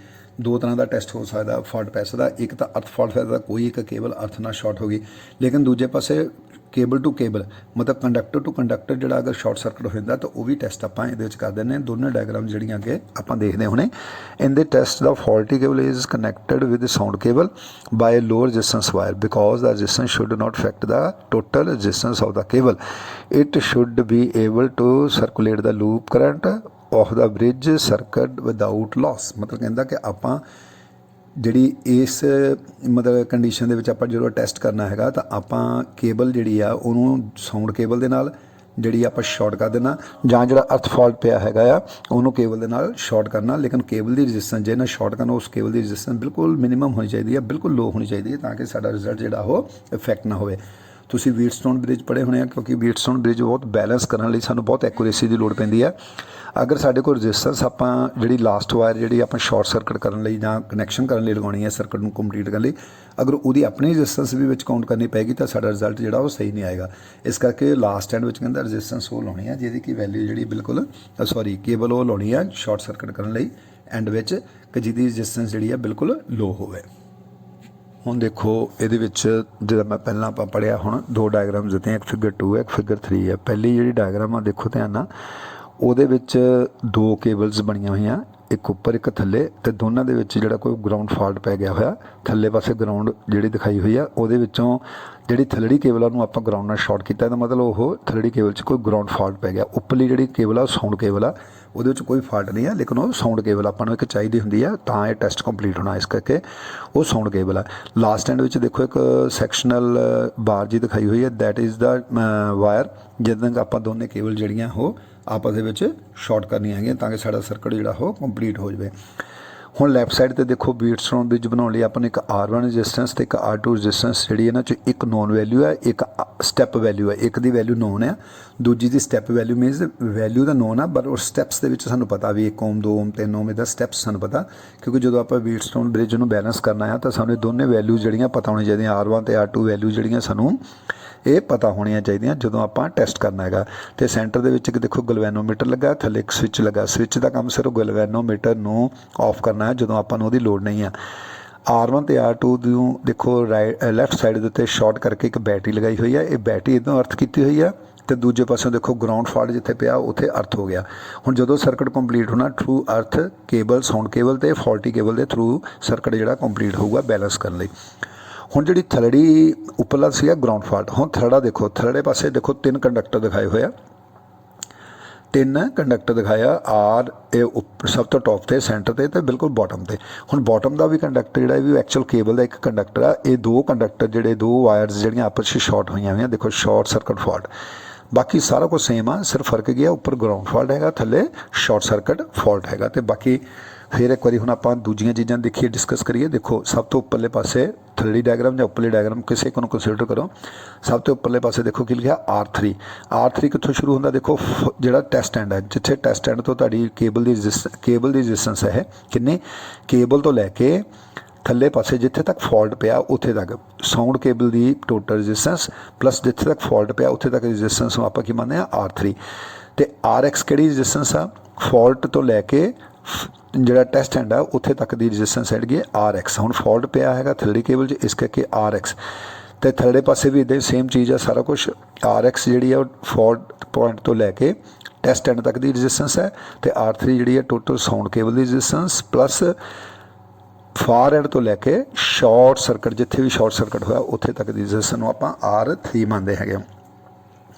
2 ਤਰ੍ਹਾਂ ਦਾ ਟੈਸਟ ਹੋ ਸਕਦਾ ਫਾਲਟ ਪੈ ਸਕਦਾ। ਇੱਕ ਤਾਂ ਅਰਥ ਫਾਲਟ ਸਕਦਾ, ਕੋਈ ਇੱਕ ਕੇਬਲ ਅਰਥ ਨਾਲ ਸ਼ਾਰਟ ਹੋ ਗਈ, ਲੇਕਿਨ ਦੂਜੇ ਪਾਸੇ ਕੇਬਲ ਟੂ ਕੇਬਲ ਮਤਲਬ ਕੰਡਕਟਰ ਟੂ ਕੰਡਕਟਰ ਜਿਹੜਾ ਅਗਰ ਸ਼ਾਰਟ ਸਰਕਟ ਹੋ ਜਾਂਦਾ ਤਾਂ ਉਹ ਵੀ ਟੈਸਟ ਆਪਾਂ ਇਹਦੇ ਵਿੱਚ ਕਰ ਦਿੰਦੇ ਹਾਂ। ਦੋਨੋਂ ਡਾਇਗਰਾਮ ਜਿਹੜੀਆਂ ਅੱਗੇ ਆਪਾਂ ਦੇਖਦੇ ਹੁਣੇ। In the test the faulty cable is connected with sound cable by low resistance wire because the resistance should not affect the total resistance of the cable. It should be able to circulate the loop current of the bridge circuit without loss. ਮਤਲਬ ਕਹਿੰਦਾ ਕਿ ਆਪਾਂ ਜਿਹੜੀ ਇਸ ਮਤਲਬ condition ਦੇ ਵਿੱਚ ਆਪਾਂ ਜਦੋਂ ਟੈਸਟ ਕਰਨਾ ਹੈਗਾ ਤਾਂ ਆਪਾਂ ਕੇਬਲ ਜਿਹੜੀ ਆ ਉਹਨੂੰ ਸਾਊਂਡ ਕੇਬਲ ਦੇ ਨਾਲ ਜਿਹੜੀ ਆਪਾਂ ਸ਼ਾਰਟ ਕਰ ਦੇਣਾ, ਜਾਂ ਜਿਹੜਾ ਅਰਥ ਫਾਲਟ ਪਿਆ ਹੈਗਾ ਆ ਉਹਨੂੰ ਕੇਬਲ ਦੇ ਨਾਲ ਸ਼ਾਰਟ ਕਰਨਾ। ਲੇਕਿਨ ਕੇਬਲ ਦੀ ਰੈਜ਼ਿਸਟੈਂਸ ਜੇ ਨਾ ਸ਼ਾਰਟ ਕਰਨਾ, ਉਸ ਕੇਬਲ ਦੀ ਰੈਜ਼ਿਸਟੈਂਸ ਬਿਲਕੁਲ ਮਿਨੀਮਮ ਹੋਣੀ ਚਾਹੀਦੀ ਹੈ, ਬਿਲਕੁਲ ਲੋ ਹੋਣੀ ਚਾਹੀਦੀ ਹੈ, ਤਾਂ ਕਿ ਸਾਡਾ ਰਿਜ਼ਲਟ ਜਿਹੜਾ ਉਹ ਇਫੈਕਟ ਨਾ ਹੋਵੇ। ਤੁਸੀਂ ਵੀਟਸਟੋਨ ਬ੍ਰਿਜ ਪੜ੍ਹੇ ਹੋਣੇ ਆ, ਕਿਉਂਕਿ ਵੀਟਸਟੋਨ ਬ੍ਰਿਜ ਬਹੁਤ ਬੈਲੈਂਸ ਕਰਨ ਲਈ ਸਾਨੂੰ ਬਹੁਤ ਐਕੂਰੇਸੀ ਦੀ ਲੋੜ ਪੈਂਦੀ ਹੈ। ਅਗਰ ਸਾਡੇ ਕੋਲ ਰੈਜ਼ਿਸਟੈਂਸ ਆਪਾਂ ਜਿਹੜੀ ਲਾਸਟ ਵਾਇਰ ਜਿਹੜੀ ਆਪਾਂ ਸ਼ਾਰਟ ਸਰਕਟ ਕਰਨ ਲਈ ਜਾਂ ਕਨੈਕਸ਼ਨ ਕਰਨ ਲਈ ਲਗਾਉਣੀ ਹੈ ਸਰਕਟ ਨੂੰ ਕੰਪਲੀਟ ਕਰਨ ਲਈ, ਅਗਰ ਉਹਦੀ ਆਪਣੀ ਰੈਜ਼ਿਸਟੈਂਸ ਵੀ ਵਿੱਚ ਕਾਊਂਟ ਕਰਨੀ ਪਏਗੀ ਤਾਂ ਸਾਡਾ ਰਿਜ਼ਲਟ ਜਿਹੜਾ ਉਹ ਸਹੀ ਨਹੀਂ ਆਏਗਾ। ਇਸ ਕਰਕੇ ਲਾਸਟ ਐਂਡ ਵਿੱਚ ਕਹਿੰਦਾ ਰੈਜ਼ਿਸਟੈਂਸ ਉਹ ਲਾਉਣੀ ਹੈ ਜਿਹਦੀ ਕਿ ਵੈਲਿਊ ਜਿਹੜੀ ਬਿਲਕੁਲ ਕੇਬਲ ਉਹ ਲਾਉਣੀ ਹੈ ਸ਼ਾਰਟ ਸਰਕਟ ਕਰਨ ਲਈ ਐਂਡ ਵਿੱਚ, ਕਿ ਜਿਹਦੀ ਰੈਜ਼ਿਸਟੈਂਸ ਜਿਹੜੀ ਹੈ ਬਿਲਕੁਲ ਲੋ ਹੋਵੇ। ਹੁਣ ਦੇਖੋ ਇਹਦੇ ਵਿੱਚ ਜਿਹੜਾ ਮੈਂ ਪਹਿਲਾਂ ਆਪਾਂ ਪੜ੍ਹਿਆ, ਹੁਣ 2 ਡਾਇਗਰਾਮਸ ਦਿੱਤੇ ਆ, ਇੱਕ ਫਿਗਰ 2 ਹੈ, ਇੱਕ ਫਿਗਰ 3 ਹੈ। ਪਹਿਲੀ ਜਿਹੜੀ ਡਾਇਗਰਾਮ ਆ ਦੇਖੋ ਧਿਆਨ ਨਾਲ, ਉਹਦੇ ਵਿੱਚ 2 ਕੇਬਲਸ ਬਣੀਆਂ ਹੋਈਆਂ, ਇੱਕ ਉੱਪਰ ਇੱਕ ਥੱਲੇ, ਅਤੇ ਦੋਨਾਂ ਦੇ ਵਿੱਚ ਜਿਹੜਾ ਕੋਈ ਗਰਾਊਂਡ ਫਾਲਟ ਪੈ ਗਿਆ ਹੋਇਆ, ਥੱਲੇ ਪਾਸੇ ਗਰਾਊਂਡ ਜਿਹੜੀ ਦਿਖਾਈ ਹੋਈ ਆ ਉਹਦੇ ਵਿੱਚੋਂ ਜਿਹੜੀ ਥੱਲੜੀ ਕੇਬਲ ਨੂੰ ਆਪਾਂ ਗਰਾਊਂਡ ਨਾਲ ਸ਼ਾਰਟ ਕੀਤਾ ਇਹਦਾ ਮਤਲਬ ਉਹ ਥੱਲੜੀ ਕੇਬਲ 'ਚ ਕੋਈ ਗਰਾਊਂਡ ਫਾਲਟ ਪੈ ਗਿਆ। ਉੱਪਰਲੀ ਜਿਹੜੀ ਕੇਬਲ ਆ ਉਹ ਸਾਊਂਡ ਕੇਬਲ ਆ, ਉਹਦੇ ਵਿੱਚ ਕੋਈ ਫਾਲਟ ਨਹੀਂ ਆ, ਲੇਕਿਨ ਉਹ ਸਾਊਂਡ ਕੇਬਲ ਆਪਾਂ ਨੂੰ ਇੱਕ ਚਾਹੀਦੀ ਹੁੰਦੀ ਆ ਤਾਂ ਇਹ ਟੈਸਟ ਕੰਪਲੀਟ ਹੋਣਾ, ਇਸ ਕਰਕੇ ਉਹ ਸਾਊਂਡ ਕੇਬਲ ਆ। ਲਾਸਟ ਐਂਡ ਵਿੱਚ ਦੇਖੋ ਇੱਕ ਸੈਕਸ਼ਨਲ ਬਾਰ ਜੀ ਦਿਖਾਈ ਹੋਈ ਹੈ, ਦੈਟ ਇਜ਼ ਦਾ ਵਾਇਰ ਜਿੱਦਾਂ ਆਪਾਂ ਦੋਨੇ ਕੇਬਲ ਜਿਹੜੀਆਂ ਉਹ ਆਪਸ ਦੇ ਵਿੱਚ ਸ਼ਾਰਟ ਕਰਨੀਆਂ ਹੈਗੀਆਂ ਤਾਂ ਕਿ ਸਾਡਾ ਸਰਕਟ ਜਿਹੜਾ ਉਹ ਕੰਪਲੀਟ ਹੋ ਜਾਵੇ। ਹੁਣ ਲੈਫਟ ਸਾਈਡ ਤੇ ਦੇਖੋ ਬੀਟਸਟੋਨ ਬ੍ਰਿਜ ਬਣਾਉਣ ਲਈ ਆਪਾਂ ਨੂੰ ਇੱਕ R1 ਰੈਜ਼ਿਸਟੈਂਸ ਤੇ ਇੱਕ R2 ਰੈਜ਼ਿਸਟੈਂਸ ਜਿਹੜੀ ਇਹਨਾਂ 'ਚ ਇੱਕ ਨੋਨ ਵੈਲਿਊ ਹੈ, ਇੱਕ ਸਟੈਪ ਵੈਲਿਊ ਹੈ। ਇੱਕ ਦੀ ਵੈਲਿਊ ਨੋਨ ਹੈ, ਦੂਜੀ ਦੀ ਸਟੈਪ ਵੈਲਿਊ ਮੀਨਸ ਵੈਲਿਊ ਦਾ ਨੋਨ ਆ ਪਰ ਉਹ ਸਟੈਪਸ ਦੇ ਵਿੱਚ ਸਾਨੂੰ ਪਤਾ ਵੀ 1 ਓਮ 2 ਓਮ 3 ਓਮ ਇਹਦਾ ਸਟੈਪਸ ਸਾਨੂੰ ਪਤਾ, ਕਿਉਂਕਿ ਜਦੋਂ ਆਪਾਂ ਬੀਟਸਟੋਨ ਬ੍ਰਿਜ ਨੂੰ ਬੈਲੈਂਸ ਕਰਨਾ ਆ ਤਾਂ ਸਾਨੂੰ ਦੋਨੇ ਵੈਲਿਊ ਜਿਹੜੀਆਂ ਪਤਾ ਹੋਣੀਆਂ ਚਾਹੀਦੀਆਂ, R1 ਤੇ R2 ਵੈਲਿਊ ਜਿਹੜੀਆਂ ਸਾਨੂੰ ਇਹ ਪਤਾ ਹੋਣੀਆਂ ਚਾਹੀਦੀਆਂ ਜਦੋਂ ਆਪਾਂ ਟੈਸਟ ਕਰਨਾ ਹੈਗਾ। ਤੇ ਸੈਂਟਰ ਦੇ ਵਿੱਚ ਇੱਕ ਦੇਖੋ ਗਲਵੈਨੋਮੀਟਰ ਲੱਗਾ, ਥੱਲੇ ਇੱਕ ਸਵਿਚ ਲੱਗਾ। ਸਵਿਚ ਦਾ ਕੰਮ ਸਿਰਫ ਗਲਵੈਨੋਮੀਟਰ ਨੂੰ ਆਫ ਕਰਨਾ ਹੈ ਜਦੋਂ ਆਪਾਂ ਨੂੰ ਉਹਦੀ ਲੋੜ ਨਹੀਂ ਆ। R1 ਤੇ R2 ਨੂੰ ਦੇਖੋ ਲੈਫਟ ਸਾਈਡ ਦੇ ਉੱਤੇ ਸ਼ਾਰਟ ਕਰਕੇ ਇੱਕ ਬੈਟਰੀ ਲਗਾਈ ਹੋਈ ਹੈ। ਇਹ ਬੈਟਰੀ ਇੱਦਾਂ ਅਰਥ ਕੀਤੀ ਹੋਈ ਆ ਤੇ ਦੂਜੇ ਪਾਸੋਂ ਦੇਖੋ ਗਰਾਊਂਡ ਫਾਲਟ ਜਿੱਥੇ ਪਿਆ ਉੱਥੇ ਅਰਥ ਹੋ ਗਿਆ। ਹੁਣ ਜਦੋਂ ਸਰਕਟ ਕੰਪਲੀਟ ਹੋਣਾ ਥਰੂ ਅਰਥ ਕੇਬਲ, ਸਾਊਂਡ ਕੇਬਲ ਤੇ ਫਾਲਟੀ ਕੇਬਲ ਦੇ ਥਰੂ ਸਰਕਟ ਜਿਹੜਾ ਕੰਪਲੀਟ ਹੋਊਗਾ ਬੈਲੈਂਸ ਕਰਨ ਲਈ। ਹੁਣ ਜਿਹੜੀ ਥਲੜੀ ਉੱਪਰਲਾ ਸੀਗਾ ਗਰਾਊਂਡ ਫਾਲਟ, ਹੁਣ ਥਲੜਾ ਦੇਖੋ, ਥਲੜੇ ਪਾਸੇ ਦੇਖੋ 3 ਕੰਡਕਟਰ ਦਿਖਾਏ ਹੋਏ ਆ, 3 ਕੰਡਕਟਰ ਦਿਖਾਇਆ ਆਰ ਇਹ ਉੱਪਰ ਸਭ ਤੋਂ ਟੌਪ ਤੇ, ਸੈਂਟਰ ਤੇ ਬਿਲਕੁਲ ਬਾਟਮ ਤੇ। ਹੁਣ ਬਾਟਮ ਦਾ ਵੀ ਕੰਡਕਟਰ ਜਿਹੜਾ ਵੀ ਐਕਚੁਅਲ ਕੇਬਲ ਦਾ ਇੱਕ ਕੰਡਕਟਰ ਆ, ਇਹ 2 ਕੰਡਕਟਰ ਜਿਹੜੇ 2 ਵਾਇਰਸ ਜਿਹੜੀਆਂ ਆਪਸ 'ਚ ਸ਼ਾਰਟ ਹੋਈਆਂ ਹੋਈਆਂ, ਦੇਖੋ ਸ਼ਾਰਟ ਸਰਕਟ ਫਾਲਟ। ਬਾਕੀ ਸਾਰਾ ਕੁਝ ਸੇਮ ਆ, ਸਿਰਫ ਫਰਕ ਗਿਆ ਉੱਪਰ ਗਰਾਊਂਡ ਫਾਲਟ ਹੈਗਾ, ਥੱਲੇ ਸ਼ਾਰਟ ਸਰਕਟ ਫਾਲਟ ਹੈਗਾ। ਤੇ ਬਾਕੀ ਫਿਰ ਇੱਕ ਵਾਰੀ ਹੁਣ ਆਪਾਂ ਦੂਜੀਆਂ ਚੀਜ਼ਾਂ ਦੇਖੀਏ, ਡਿਸਕਸ ਕਰੀਏ। ਦੇਖੋ ਸਭ ਤੋਂ ਉੱਪਰਲੇ ਪਾਸੇ ਥੱਲੜੀ ਡਾਇਗਰਾਮ ਜਾਂ ਉੱਪਰਲੇ ਡਾਇਗਰਾਮ ਕਿਸੇ ਇੱਕ ਨੂੰ ਕੰਸੀਡਰ ਕਰੋ। ਸਭ ਤੋਂ ਉੱਪਰਲੇ ਪਾਸੇ ਦੇਖੋ ਕੀ ਲਿਖਿਆ R3। R3 ਕਿੱਥੋਂ ਸ਼ੁਰੂ ਹੁੰਦਾ, ਦੇਖੋ ਜਿਹੜਾ ਟੈਸਟ ਐਂਡ ਹੈ, ਜਿੱਥੇ ਟੈਸਟ ਐਂਡ ਤੋਂ ਤੁਹਾਡੀ ਕੇਬਲ ਦੀ ਰੈਜ਼ਿਸਟੈਂਸ ਹੈ ਕਿੰਨੀ, ਕੇਬਲ ਤੋਂ ਲੈ ਕੇ ਥੱਲੇ ਪਾਸੇ ਜਿੱਥੇ ਤੱਕ ਫਾਲਟ ਪਿਆ ਉੱਥੇ ਤੱਕ ਸਾਊਂਡ ਕੇਬਲ ਦੀ ਟੋਟਲ ਰੈਜ਼ਿਸਟੈਂਸ ਪਲੱਸ ਜਿੱਥੇ ਤੱਕ ਫਾਲਟ ਪਿਆ ਉੱਥੇ ਤੱਕ ਰੈਜ਼ਿਸਟੈਂਸ ਨੂੰ ਆਪਾਂ ਕੀ ਮੰਨਦੇ ਆ R3। ਤੇ RX ਕਿਹੜੀ ਰੈਜ਼ਿਸਟੈਂਸ ਆ, ਫਾਲਟ ਤੋਂ ਲੈ ਕੇ ਜਿਹੜਾ ਟੈਸਟ ਐਂਡ ਆ ਉੱਥੇ ਤੱਕ ਦੀ ਰੈਜ਼ਿਸਟੈਂਸ ਹੈਗੀ RX। ਹੁਣ ਫਾਲਟ ਪਿਆ ਹੈਗਾ ਥੱਲੜੀ ਕੇਬਲ 'ਚ, ਇਸ ਕਰਕੇ RX। ਤੇ ਥੱਲੜੇ ਪਾਸੇ ਵੀ ਇੱਦਾਂ ਸੇਮ ਚੀਜ਼ ਆ, ਸਾਰਾ ਕੁਝ RX ਜਿਹੜੀ ਆ ਉਹ ਫਾਲਟ ਪੁਆਇੰਟ ਤੋਂ ਲੈ ਕੇ ਟੈਸਟ ਐਂਡ ਤੱਕ ਦੀ ਰੈਜ਼ਿਸਟੈਂਸ ਹੈ। ਤੇ R3 ਜਿਹੜੀ ਹੈ total sound cable the resistance plus for and ਤੋਂ ਲੈ ਕੇ ਸ਼ਾਰਟ ਸਰਕਟ, ਜਿੱਥੇ ਵੀ ਸ਼ਾਰਟ ਸਰਕਟ ਹੋਇਆ ਉੱਥੇ ਤੱਕ ਦੀ ਰੈਜ਼ਿਸਟੈਂਸ ਨੂੰ ਆਪਾਂ R3 ਮੰਨਦੇ ਹੈਗੇ।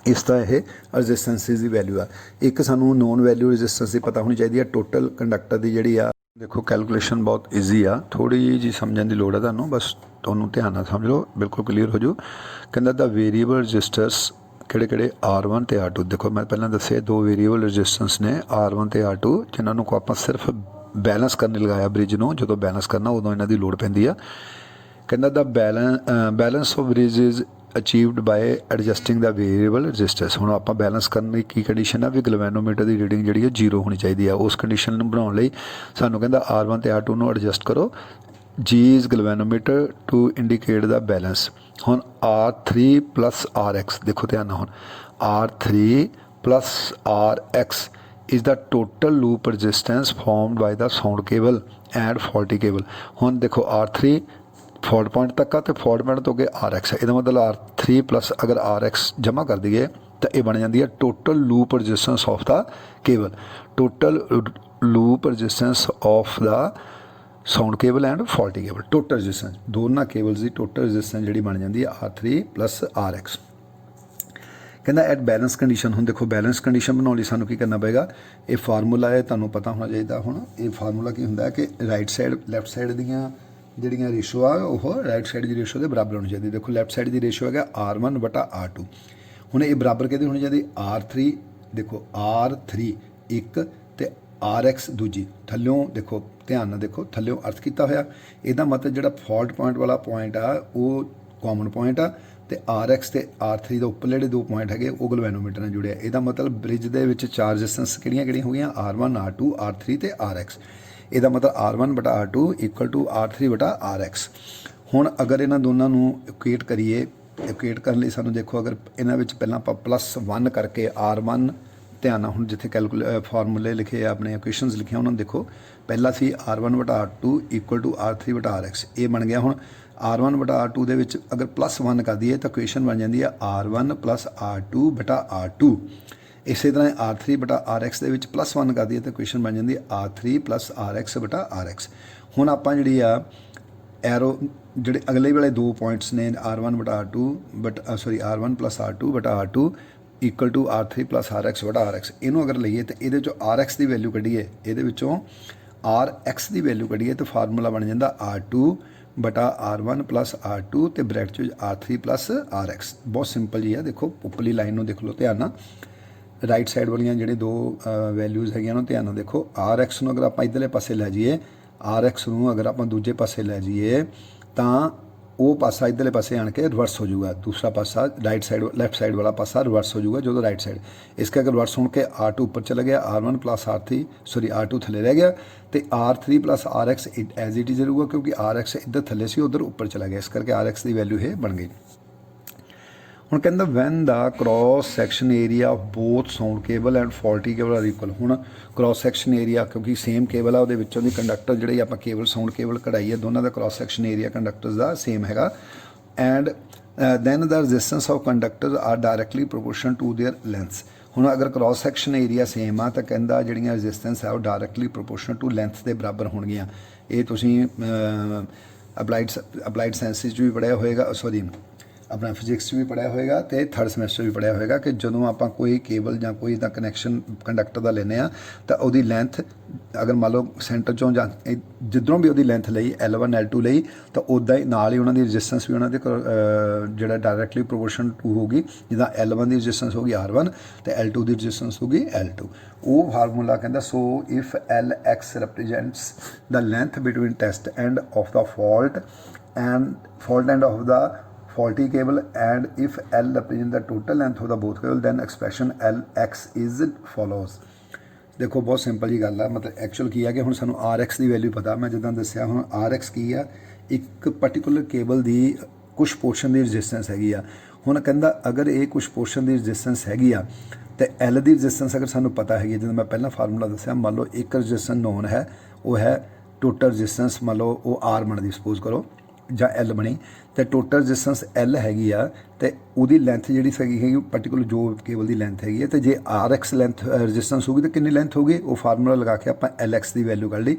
ਇਸ ਦਾ ਇਹ ਰੈਜ਼ਿਸਟੈਂਸਿਸ ਦੀ ਵੈਲਿਊ ਆ। ਇੱਕ ਸਾਨੂੰ ਨੋਨ ਵੈਲਿਊ ਰੈਜ਼ਿਸਟੈਂਸ ਦੀ ਪਤਾ ਹੋਣੀ ਚਾਹੀਦੀ ਹੈ, ਟੋਟਲ ਕੰਡਕਟਰ ਦੀ ਜਿਹੜੀ ਆ। ਦੇਖੋ ਕੈਲਕੂਲੇਸ਼ਨ ਬਹੁਤ ਈਜ਼ੀ ਆ, ਥੋੜ੍ਹੀ ਜਿਹੀ ਸਮਝਣ ਦੀ ਲੋੜ ਹੈ ਤੁਹਾਨੂੰ, ਬਸ ਤੁਹਾਨੂੰ ਧਿਆਨ ਨਾਲ ਸਮਝ ਲਓ, ਬਿਲਕੁਲ ਕਲੀਅਰ ਹੋ ਜਾਊ। ਕਹਿੰਦਾ ਦਾ ਵੇਰੀਏਬਲ ਰੈਜ਼ਿਸਟਰਸ ਕਿਹੜੇ R1 ਤੇ R2। ਦੇਖੋ ਮੈਂ ਪਹਿਲਾਂ ਦੱਸਿਆ 2 ਵੇਰੀਏਬਲ ਰੈਜ਼ਿਸਟੈਂਸ ਨੇ R1 ਤੇ R2, ਜਿਨ੍ਹਾਂ ਨੂੰ ਆਪਾਂ ਸਿਰਫ ਬੈਲੈਂਸ ਕਰਨ ਲਗਾਇਆ ਬ੍ਰਿਜ ਨੂੰ। ਜਦੋਂ ਬੈਲੈਂਸ ਕਰਨਾ ਉਦੋਂ ਇਹਨਾਂ ਦੀ ਲੋੜ ਪੈਂਦੀ ਆ। ਕਹਿੰਦਾ the balance of bridge is achieved by adjusting the variable resistance. ਹੁਣ ਆਪਾਂ ਬੈਲੈਂਸ ਕਰਨ ਲਈ ਕੀ ਕੰਡੀਸ਼ਨ ਆ ਵੀ ਗਲਵੈਨੋਮੀਟਰ ਦੀ ਰੀਡਿੰਗ ਜਿਹੜੀ ਹੈ 0 ਹੋਣੀ ਚਾਹੀਦੀ ਆ। ਉਸ ਕੰਡੀਸ਼ਨ ਨੂੰ ਬਣਾਉਣ ਲਈ ਸਾਨੂੰ ਕਹਿੰਦਾ R1 ਤੇ R2 ਨੂੰ ਐਡਜਸਟ ਕਰੋ, G is galvanometer to indicate the balance. ਹੁਣ R3 ਪਲੱਸ RX, ਦੇਖੋ ਧਿਆਨ ਨਾਲ, ਹੁਣ R3 plus RX is the total loop resistance formed by the sound cable and faulty cable। ਹੁਣ ਦੇਖੋ R3 ਫਾਲਟ ਪੁਆਇੰਟ ਤੱਕ ਆ ਤੇ ਫਾਲਟ ਪੁਆਇੰਟ ਤੋਂ ਅੱਗੇ RX ਹੈ, ਇਹਦਾ ਮਤਲਬ R3 ਪਲੱਸ ਅਗਰ RX ਜਮ੍ਹਾਂ ਕਰ ਦਈਏ ਤਾਂ ਇਹ ਬਣ ਜਾਂਦੀ ਹੈ total loop resistance of the cable. Total loop resistance of the sound cable and faulty cable, total resistance ਦੋਨਾਂ ਕੇਬਲਸ ਦੀ ਟੋਟਲ ਰੈਜ਼ਿਸਟੈਂਸ ਜਿਹੜੀ ਬਣ ਜਾਂਦੀ ਹੈ R3 ਪਲੱਸ RX। ਕਹਿੰਦਾ ਐਟ ਬੈਲੈਂਸ ਕੰਡੀਸ਼ਨ। ਹੁਣ ਦੇਖੋ ਬੈਲੈਂਸ ਕੰਡੀਸ਼ਨ ਬਣਾਉਣ ਲਈ ਸਾਨੂੰ ਕੀ ਕਰਨਾ ਪਏਗਾ, ਇਹ ਫਾਰਮੂਲਾ ਹੈ ਤੁਹਾਨੂੰ ਪਤਾ ਹੋਣਾ ਚਾਹੀਦਾ। ਹੁਣ ਇਹ ਫਾਰਮੂਲਾ ਕੀ ਹੁੰਦਾ ਕਿ ਰਾਈਟ ਸਾਈਡ ਲੈਫਟ ਸਾਈਡ ਦੀਆਂ ਜਿਹੜੀਆਂ ਰੇਸ਼ੋ ਆ ਉਹ ਰਾਈਟ ਸਾਈਡ ਦੀ ਰੇਸ਼ੋ ਦੇ ਬਰਾਬਰ ਹੋਣੀ ਚਾਹੀਦੀ। ਦੇਖੋ ਲੈਫਟ ਸਾਈਡ ਦੀ ਰੇਸ਼ੋ ਹੈਗਾ R1 ਬਟਾ R2। ਹੁਣ ਇਹ ਬਰਾਬਰ ਕਿਹਦੀ ਹੋਣੀ ਚਾਹੀਦੀ, R3 ਦੇਖੋ R3 ਇੱਕ ਤੇ RX ਦੂਜੀ। ਥੱਲਿਓਂ ਦੇਖੋ ਧਿਆਨ ਨਾਲ ਦੇਖੋ, ਥੱਲਿਓਂ ਅਰਥ ਕੀਤਾ ਹੋਇਆ, ਇਹਦਾ ਮਤਲਬ ਜਿਹੜਾ ਫਾਲਟ ਪੁਆਇੰਟ ਵਾਲਾ ਪੁਆਇੰਟ ਆ ਉਹ ਕਾਮਨ ਪੁਆਇੰਟ ਆ ਤੇ RX ਤੇ R3 ਦੇ ਉੱਪਰ ਜਿਹੜੇ 2 ਪੁਆਇੰਟ ਹੈਗੇ ਉਹ ਗਲਵੈਨੋਮੀਟਰ ਨਾਲ ਜੁੜਿਆ। ਇਹਦਾ ਮਤਲਬ ਬ੍ਰਿਜ ਦੇ ਵਿੱਚ 4 ਰੈਜ਼ਿਸਟੈਂਸ ਕਿਹੜੀਆਂ ਹੋ ਗਈਆਂ, R1 R2 R3 ਤੇ RX। ਇਹਦਾ ਮਤਲਬ R1 ਬਟਾ R2 ਇਕੁਅਲ ਟੂ R3 ਬਟਾ RX। ਹੁਣ ਅਗਰ ਇਹਨਾਂ ਦੋਨਾਂ ਨੂੰ ਇਕੁਏਟ ਕਰੀਏ, ਇਕੁਏਟ ਕਰਨ ਲਈ ਸਾਨੂੰ ਦੇਖੋ ਅਗਰ ਇਹਨਾਂ ਵਿੱਚ ਪਹਿਲਾਂ ਆਪਾਂ +1 ਕਰਕੇ R1, ਧਿਆਨ ਨਾਲ ਹੁਣ ਜਿੱਥੇ ਫਾਰਮੂਲੇ ਲਿਖੇ ਆ ਆਪਣੇ ਇਕੁਏਸ਼ਨਸ ਲਿਖੀਆਂ ਉਹਨਾਂ ਨੂੰ ਦੇਖੋ, ਪਹਿਲਾ ਸੀ R1 ਬਟਾ R2 ਇਕੁਅਲ ਟੂ R3 ਬਟਾ RX, ਇਹ ਬਣ ਗਿਆ। ਹੁਣ R1 ਬਟਾ R2 ਦੇ ਵਿੱਚ ਅਗਰ +1 ਕਰ ਦਈਏ ਤਾਂ ਇਕੁਏਸ਼ਨ ਬਣ ਜਾਂਦੀ ਹੈ R1 ਪਲੱਸ R2 ਬਟਾ R2। ਇਸੇ ਤਰ੍ਹਾਂ R3 ਬਟਾ RX ਦੇ ਵਿੱਚ +1 ਕਰ ਦਈਏ ਤਾਂ ਇਕੁਏਸ਼ਨ ਬਣ ਜਾਂਦੀ ਹੈ R3 ਪਲੱਸ RX ਬਟਾ RX। ਹੁਣ ਆਪਾਂ ਜਿਹੜੀ ਆ ਐਰੋ ਜਿਹੜੇ ਅਗਲੇ ਵਾਲੇ ਦੋ ਪੁਆਇੰਟਸ ਨੇ R1 ਬਟਾ R2 but sorry R1 plus R2 ਬਟਾ R2 equal to R3 plus RX ਬਟਾ RX। ਇਹਨੂੰ ਅਗਰ ਲਈਏ ਤਾਂ ਇਹਦੇ ਵਿੱਚੋਂ RX ਦੀ ਵੈਲਿਊ ਕੱਢੀਏ, ਇਹਦੇ ਵਿੱਚੋਂ RX ਦੀ ਵੈਲਿਊ ਕੱਢੀਏ ਤਾਂ ਫਾਰਮੂਲਾ ਬਣ ਜਾਂਦਾ R2 ਬਟਾ R1 ਪਲੱਸ R2 ਤੇ ਬ੍ਰੈਕਟ 'ਚ R3 ਪਲੱਸ RX। ਬਹੁਤ ਸਿੰਪਲ ਜੀ ਆ। ਦੇਖੋ ਉੱਪਰਲੀ ਲਾਈਨ ਨੂੰ ਦੇਖ ਲਓ ਧਿਆਨ ਨਾਲ, ਰਾਈਟ ਸਾਈਡ ਵਾਲੀਆਂ ਜਿਹੜੇ ਦੋ ਵੈਲਿਊਜ਼ ਹੈਗੀਆਂ ਨੂੰ ਧਿਆਨ ਨਾਲ ਦੇਖੋ। RX ਨੂੰ ਅਗਰ ਆਪਾਂ ਇੱਧਰਲੇ ਪਾਸੇ ਲੈ ਜਾਈਏ, RX ਨੂੰ ਅਗਰ ਆਪਾਂ ਦੂਜੇ ਪਾਸੇ ਲੈ ਜਾਈਏ ਤਾਂ ਉਹ ਪਾਸਾ ਇੱਧਰਲੇ ਪਾਸੇ ਆਣ ਕੇ ਰਿਵਰਸ ਹੋ ਜਾਊਗਾ, ਦੂਸਰਾ ਪਾਸਾ ਰਾਈਟ ਸਾਈਡ ਲੈਫਟ ਸਾਈਡ ਵਾਲਾ ਪਾਸਾ ਰਿਵਰਸ ਹੋ ਜਾਊਗਾ ਜਦੋਂ ਰਾਈਟ ਸਾਈਡ। ਇਸ ਕਰਕੇ ਰਿਵਰਸ ਹੋਣ ਕੇ R2 ਉੱਪਰ ਚਲਾ ਗਿਆ, R1 plus R3 sorry R2 ਥੱਲੇ ਰਹਿ ਗਿਆ ਤੇ R3 plus RX as it is ਰਹੂਗਾ ਕਿਉਂਕਿ RX ਇੱਧਰ ਥੱਲੇ ਸੀ ਉੱਧਰ ਉੱਪਰ ਚਲਾ ਗਿਆ, ਇਸ ਕਰਕੇ RX ਦੀ ਵੈਲਿਊ ਇਹ ਬਣ ਗਈ। ਹੁਣ ਕਹਿੰਦਾ when the cross section area of both sound cable and faulty cable are equal. ਹੁਣ ਕ੍ਰੋਸ ਸੈਕਸ਼ਨ ਏਰੀਆ ਕਿਉਂਕਿ ਸੇਮ ਕੇਬਲ ਆ, ਉਹਦੇ ਵਿੱਚੋਂ ਦੀ ਕੰਡਕਟਰ ਜਿਹੜੀ ਆਪਾਂ ਕੇਬਲ ਸਾਊਂਡ ਕੇਬਲ ਕਢਾਈ ਹੈ, ਦੋਨਾਂ ਦਾ ਕ੍ਰੋਸ ਸੈਕਸ਼ਨ ਏਰੀਆ ਕੰਡਕਟਰਸ ਦਾ ਸੇਮ ਹੈਗਾ। And then the resistance of conductor are directly proportion to their lengths. ਹੁਣ ਅਗਰ ਕ੍ਰੋਸ ਸੈਕਸ਼ਨ ਏਰੀਆ ਸੇਮ ਆ ਤਾਂ ਕਹਿੰਦਾ ਜਿਹੜੀਆਂ ਰੈਜ਼ਿਸਟੈਂਸ ਆ ਉਹ ਡਾਇਰੈਕਟਲੀ ਪ੍ਰੋਪੋਰਸ਼ਨ ਟੂ ਲੈਂਥ ਦੇ ਬਰਾਬਰ ਹੋਣਗੀਆਂ। ਇਹ ਤੁਸੀਂ ਅਪਲਾਈਡ ਸਾਇੰਸਿਸ 'ਚ ਵੀ ਪੜ੍ਹਿਆ ਹੋਏਗਾ, ਸੌਰੀ ਆਪਣਾ ਫਿਜ਼ਿਕਸ 'ਚ ਵੀ ਪੜ੍ਹਿਆ ਹੋਏਗਾ ਅਤੇ ਥਰਡ ਸਮੈਸਟਰ ਵੀ ਪੜ੍ਹਿਆ ਹੋਏਗਾ ਕਿ ਜਦੋਂ ਆਪਾਂ ਕੋਈ ਕੇਬਲ ਜਾਂ ਕੋਈ ਦਾ ਕਨੈਕਸ਼ਨ ਕੰਡਕਟਰ ਦਾ ਲੈਂਦੇ ਹਾਂ ਤਾਂ ਉਹਦੀ ਲੈਂਥ ਅਗਰ ਮੰਨ ਲਓ ਸੈਂਟਰ 'ਚੋਂ ਜਾਂ ਜਿੱਧਰੋਂ ਵੀ ਉਹਦੀ ਲੈਂਥ ਲਈ L1 L2 ਲਈ ਤਾਂ ਉੱਦਾਂ ਹੀ ਨਾਲ ਹੀ ਉਹਨਾਂ ਦੀ ਰੈਜ਼ਿਸਟੈਂਸ ਵੀ ਉਹਨਾਂ ਦੇ ਜਿਹੜਾ ਡਾਇਰੈਕਟਲੀ ਪ੍ਰੋਪੋਰਸ਼ਨ ਟੂ ਹੋਊਗੀ। ਜਿੱਦਾਂ L1 ਦੀ ਰੈਜ਼ਿਸਟੈਂਸ ਹੋਊਗੀ R1 ਅਤੇ L2 ਦੀ ਰੈਜ਼ਿਸਟੈਂਸ ਹੋਊਗੀ L2। ਉਹ ਫਾਰਮੂਲਾ ਕਹਿੰਦਾ so if LX represents the length between test end of the fault end of the faulty cable and if L represent the total length of the both cable then expression LX is follows। ਦੇਖੋ ਬਹੁਤ simple ਜੀ ਗੱਲ ਆ, ਮਤਲਬ actual ਕੀ ਆ ਕਿ ਹੁਣ ਸਾਨੂੰ RX ਦੀ ਵੈਲਿਊ ਪਤਾ, ਮੈਂ ਜਿੱਦਾਂ ਦੱਸਿਆ ਹੁਣ RX ਕੀ ਆ, ਇੱਕ ਪਰਟੀਕੂਲਰ ਕੇਬਲ ਦੀ ਕੁਛ ਪੋਰਸ਼ਨ ਦੀ ਰੈਜ਼ਿਸਟੈਂਸ ਹੈਗੀ ਆ। ਹੁਣ ਕਹਿੰਦਾ ਅਗਰ ਇਹ ਕੁਛ ਪੋਰਸ਼ਨ ਦੀ ਰੈਜ਼ਿਸਟੈਂਸ ਹੈਗੀ ਆ ਤੇ L ਦੀ ਰੈਜ਼ਿਸਟੈਂਸ ਅਗਰ ਸਾਨੂੰ ਪਤਾ ਹੈਗੀ, ਜਿੱਦਾਂ ਮੈਂ ਪਹਿਲਾਂ ਫਾਰਮੂਲਾ ਦੱਸਿਆ, ਮੰਨ ਲਓ ਇੱਕ ਰੈਜ਼ਿਸਟੈਂਸ ਨੋਨ ਹੈ, ਉਹ ਹੈ ਟੋਟਲ ਰੈਜ਼ਿਸਟੈਂਸ, ਮੰਨ ਲਓ ਉਹ R ਬਣਦੀ ਸਪੋਜ਼ ਕਰੋ ਜਾਂ L ਬਣੀ ਤੇ ਟੋਟਲ ਰੈਜ਼ਿਸਟੈਂਸ L ਹੈਗੀ ਆ ਤੇ ਉਹਦੀ ਲੈਂਥ ਜਿਹੜੀ ਹੈਗੀ ਪਰਟੀਕੂਲਰ ਜੋ ਕੇਬਲ ਦੀ ਲੈਂਥ ਹੈਗੀ ਹੈ ਤੇ ਜੇ RX ਲੈਂਥ ਰੈਜ਼ਿਸਟੈਂਸ ਹੋਊਗੀ ਤਾਂ ਕਿੰਨੀ ਲੈਂਥ ਹੋਊਗੀ, ਉਹ ਫਾਰਮੂਲਾ ਲਗਾ ਕੇ ਆਪਾਂ LX ਦੀ ਵੈਲਿਊ ਕੱਢ ਲਈ।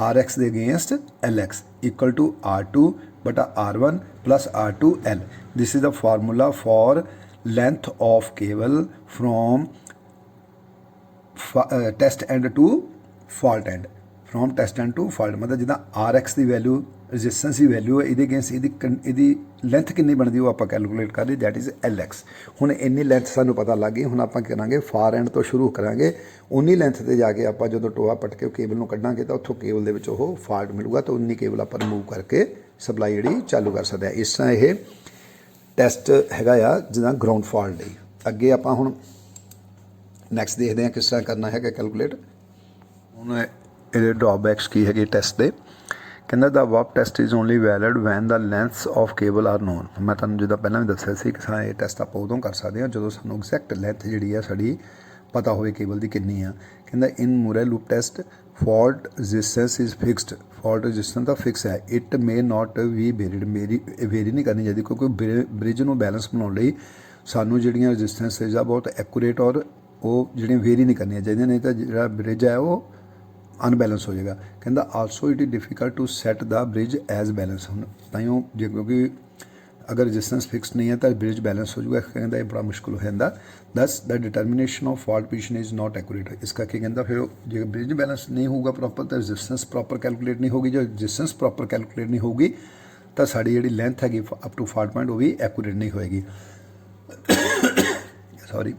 RX ਦੇ against LX equal to R2 ਬਟਾ R1 plus R2 L। This is the formula for length of cable from test end to fault end, from test end to fault. ਮਤਲਬ ਜਿੱਦਾਂ RX ਦੀ value resistance ਦੀ value ਹੈ, ਇਹਦੇ against ਇਹਦੀ length ਕਿੰਨੀ ਬਣਦੀ ਉਹ ਆਪਾਂ ਕੈਲਕੂਲੇਟ ਕਰ ਲਈ, ਦੈਟ ਇਜ਼ LX। ਹੁਣ ਇੰਨੀ ਲੈਂਥ ਸਾਨੂੰ ਪਤਾ ਲੱਗ ਗਈ, ਹੁਣ ਆਪਾਂ ਕਰਾਂਗੇ ਫਾਰ ਐਂਡ ਤੋਂ ਸ਼ੁਰੂ ਕਰਾਂਗੇ, ਉਨੀ ਲੈਂਥ 'ਤੇ ਜਾ ਕੇ ਆਪਾਂ ਜਦੋਂ ਟੋਆ ਪੱਟ ਕੇ ਕੇਬਲ ਨੂੰ ਕੱਢਾਂਗੇ ਤਾਂ ਉੱਥੋਂ ਕੇਬਲ ਦੇ ਵਿੱਚ ਉਹ ਫਾਲਟ ਮਿਲੂਗਾ ਤਾਂ ਉਨੀ ਕੇਬਲ ਆਪਾਂ ਰਿਮੂਵ ਕਰਕੇ ਸਪਲਾਈ ਜਿਹੜੀ ਚਾਲੂ ਕਰ ਸਕਦੇ ਹਾਂ। ਇਸ ਤਰ੍ਹਾਂ ਇਹ ਟੈਸਟ ਹੈਗਾ ਆ ਜਿੱਦਾਂ ਗਰਾਊਂਡ ਫਾਲਟ ਲਈ। ਅੱਗੇ ਆਪਾਂ ਹੁਣ ਨੈਕਸਟ ਦੇਖਦੇ ਹਾਂ ਕਿਸ ਤਰ੍ਹਾਂ ਕਰਨਾ ਹੈਗਾ ਕੈਲਕੂਲੇਟ। ਹੁਣ ਇਹਦੇ ਡਰਾਬੈਕਸ ਕੀ ਹੈਗੇ ਟੈਸਟ ਦੇ। ਕਹਿੰਦਾ the Varley test is only valid when the lengths of cable are known. ਮੈਂ ਤੁਹਾਨੂੰ ਜਿੱਦਾਂ ਪਹਿਲਾਂ ਵੀ ਦੱਸਿਆ ਸੀ ਕਿ ਇਹ ਟੈਸਟ ਆਪਾਂ ਉਦੋਂ ਕਰ ਸਕਦੇ ਹਾਂ ਜਦੋਂ ਸਾਨੂੰ ਐਗਜ਼ੈਕਟ ਲੈਂਥ ਜਿਹੜੀ ਆ ਸਾਡੀ ਪਤਾ ਹੋਵੇ ਕੇਬਲ ਦੀ ਕਿੰਨੀ ਆ। ਕਹਿੰਦਾ in Murray loop test fault resistance is fixed. Fault resistance ਤਾਂ ਫਿਕਸ ਹੈ, it may not be varied, vary ਨਹੀਂ ਕਰਨੀ ਚਾਹੀਦੀ ਕਿਉਂਕਿ ਬ੍ਰਿਜ ਨੂੰ ਬੈਲੈਂਸ ਬਣਾਉਣ ਲਈ ਸਾਨੂੰ ਜਿਹੜੀਆਂ ਰੈਜ਼ਿਸਟੈਂਸਿਸ ਆ ਬਹੁਤ ਐਕੂਰੇਟ ਔਰ ਉਹ ਜਿਹੜੀਆਂ ਵੇਰੀ ਨਹੀਂ ਕਰਨੀਆਂ ਚਾਹੀਦੀਆਂ, ਨਹੀਂ ਤਾਂ ਜਿਹੜਾ ਬ੍ਰਿਜ ਹੈ ਉਹ ਅਨਬੈਲੈਂਸ ਹੋ ਜਾਏਗਾ। ਕਹਿੰਦਾ also it is difficult to set the bridge as balance. ਹੁਣ ਤਾਈਓ ਜੇ ਕਿਉਂਕਿ ਅਗਰ ਰੈਜ਼ਿਸਟੈਂਸ ਫਿਕਸ ਨਹੀਂ ਹੈ ਤਾਂ ਬ੍ਰਿਜ ਬੈਲੈਂਸ ਹੋ ਜਾਊਗਾ, ਕਹਿੰਦਾ ਇਹ ਬੜਾ ਮੁਸ਼ਕਿਲ ਹੋ ਜਾਂਦਾ। Thus the determination of fault position is not accurate. ਇਸ ਕਰਕੇ ਕਹਿੰਦਾ ਫਿਰ ਜੇ ਬ੍ਰਿਜ ਬੈਲੈਂਸ ਨਹੀਂ ਹੋਊਗਾ ਪ੍ਰੋਪਰ ਤਾਂ ਰੈਜ਼ਿਸਟੈਂਸ ਪ੍ਰੋਪਰ ਕੈਲਕੂਲੇਟ ਨਹੀਂ ਹੋਊਗੀ। ਜੇ ਰੈਜ਼ਿਸਟੈਂਸ ਪ੍ਰੋਪਰ ਕੈਲਕੂਲੇਟ ਨਹੀਂ ਹੋਊਗੀ ਤਾਂ ਸਾਡੀ ਜਿਹੜੀ ਲੈਂਥ ਹੈਗੀ ਅਪ ਟੂ ਫਾਲਟ ਪੁਆਇੰਟ ਉਹ ਵੀ ਐਕੂਰੇਟ ਨਹੀਂ ਹੋਏਗੀ। Sorry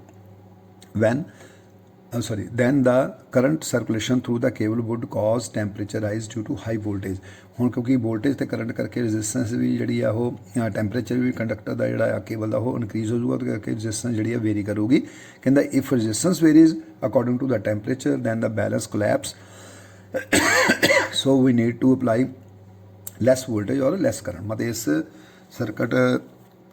then the current circulation through the cable would cause temperature rise due to high voltage। ਹੁਣ ਕਿਉਂਕਿ ਵੋਲਟੇਜ ਤੇ ਕਰੰਟ ਕਰਕੇ ਰੈਜ਼ਿਸਟੈਂਸ ਵੀ ਜਿਹੜੀ ਆ ਉਹ ਟੈਂਪਰੇਚਰ ਵੀ ਕੰਡਕਟਰ ਦਾ ਜਿਹੜਾ ਆ ਕੇਬਲ ਦਾ ਉਹ ਇਨਕਰੀਜ਼ ਹੋ ਜਾਊਗਾ ਤੇ ਕਰਕੇ ਰੈਜ਼ਿਸਟੈਂਸ ਜਿਹੜੀ ਆ ਵੇਰੀ ਕਰੂਗੀ। ਕਹਿੰਦਾ if resistance varies according to the temperature then the balance collapse so we need to apply less voltage or less current. ਮਤਲਬ ਇਸ ਸਰਕਟ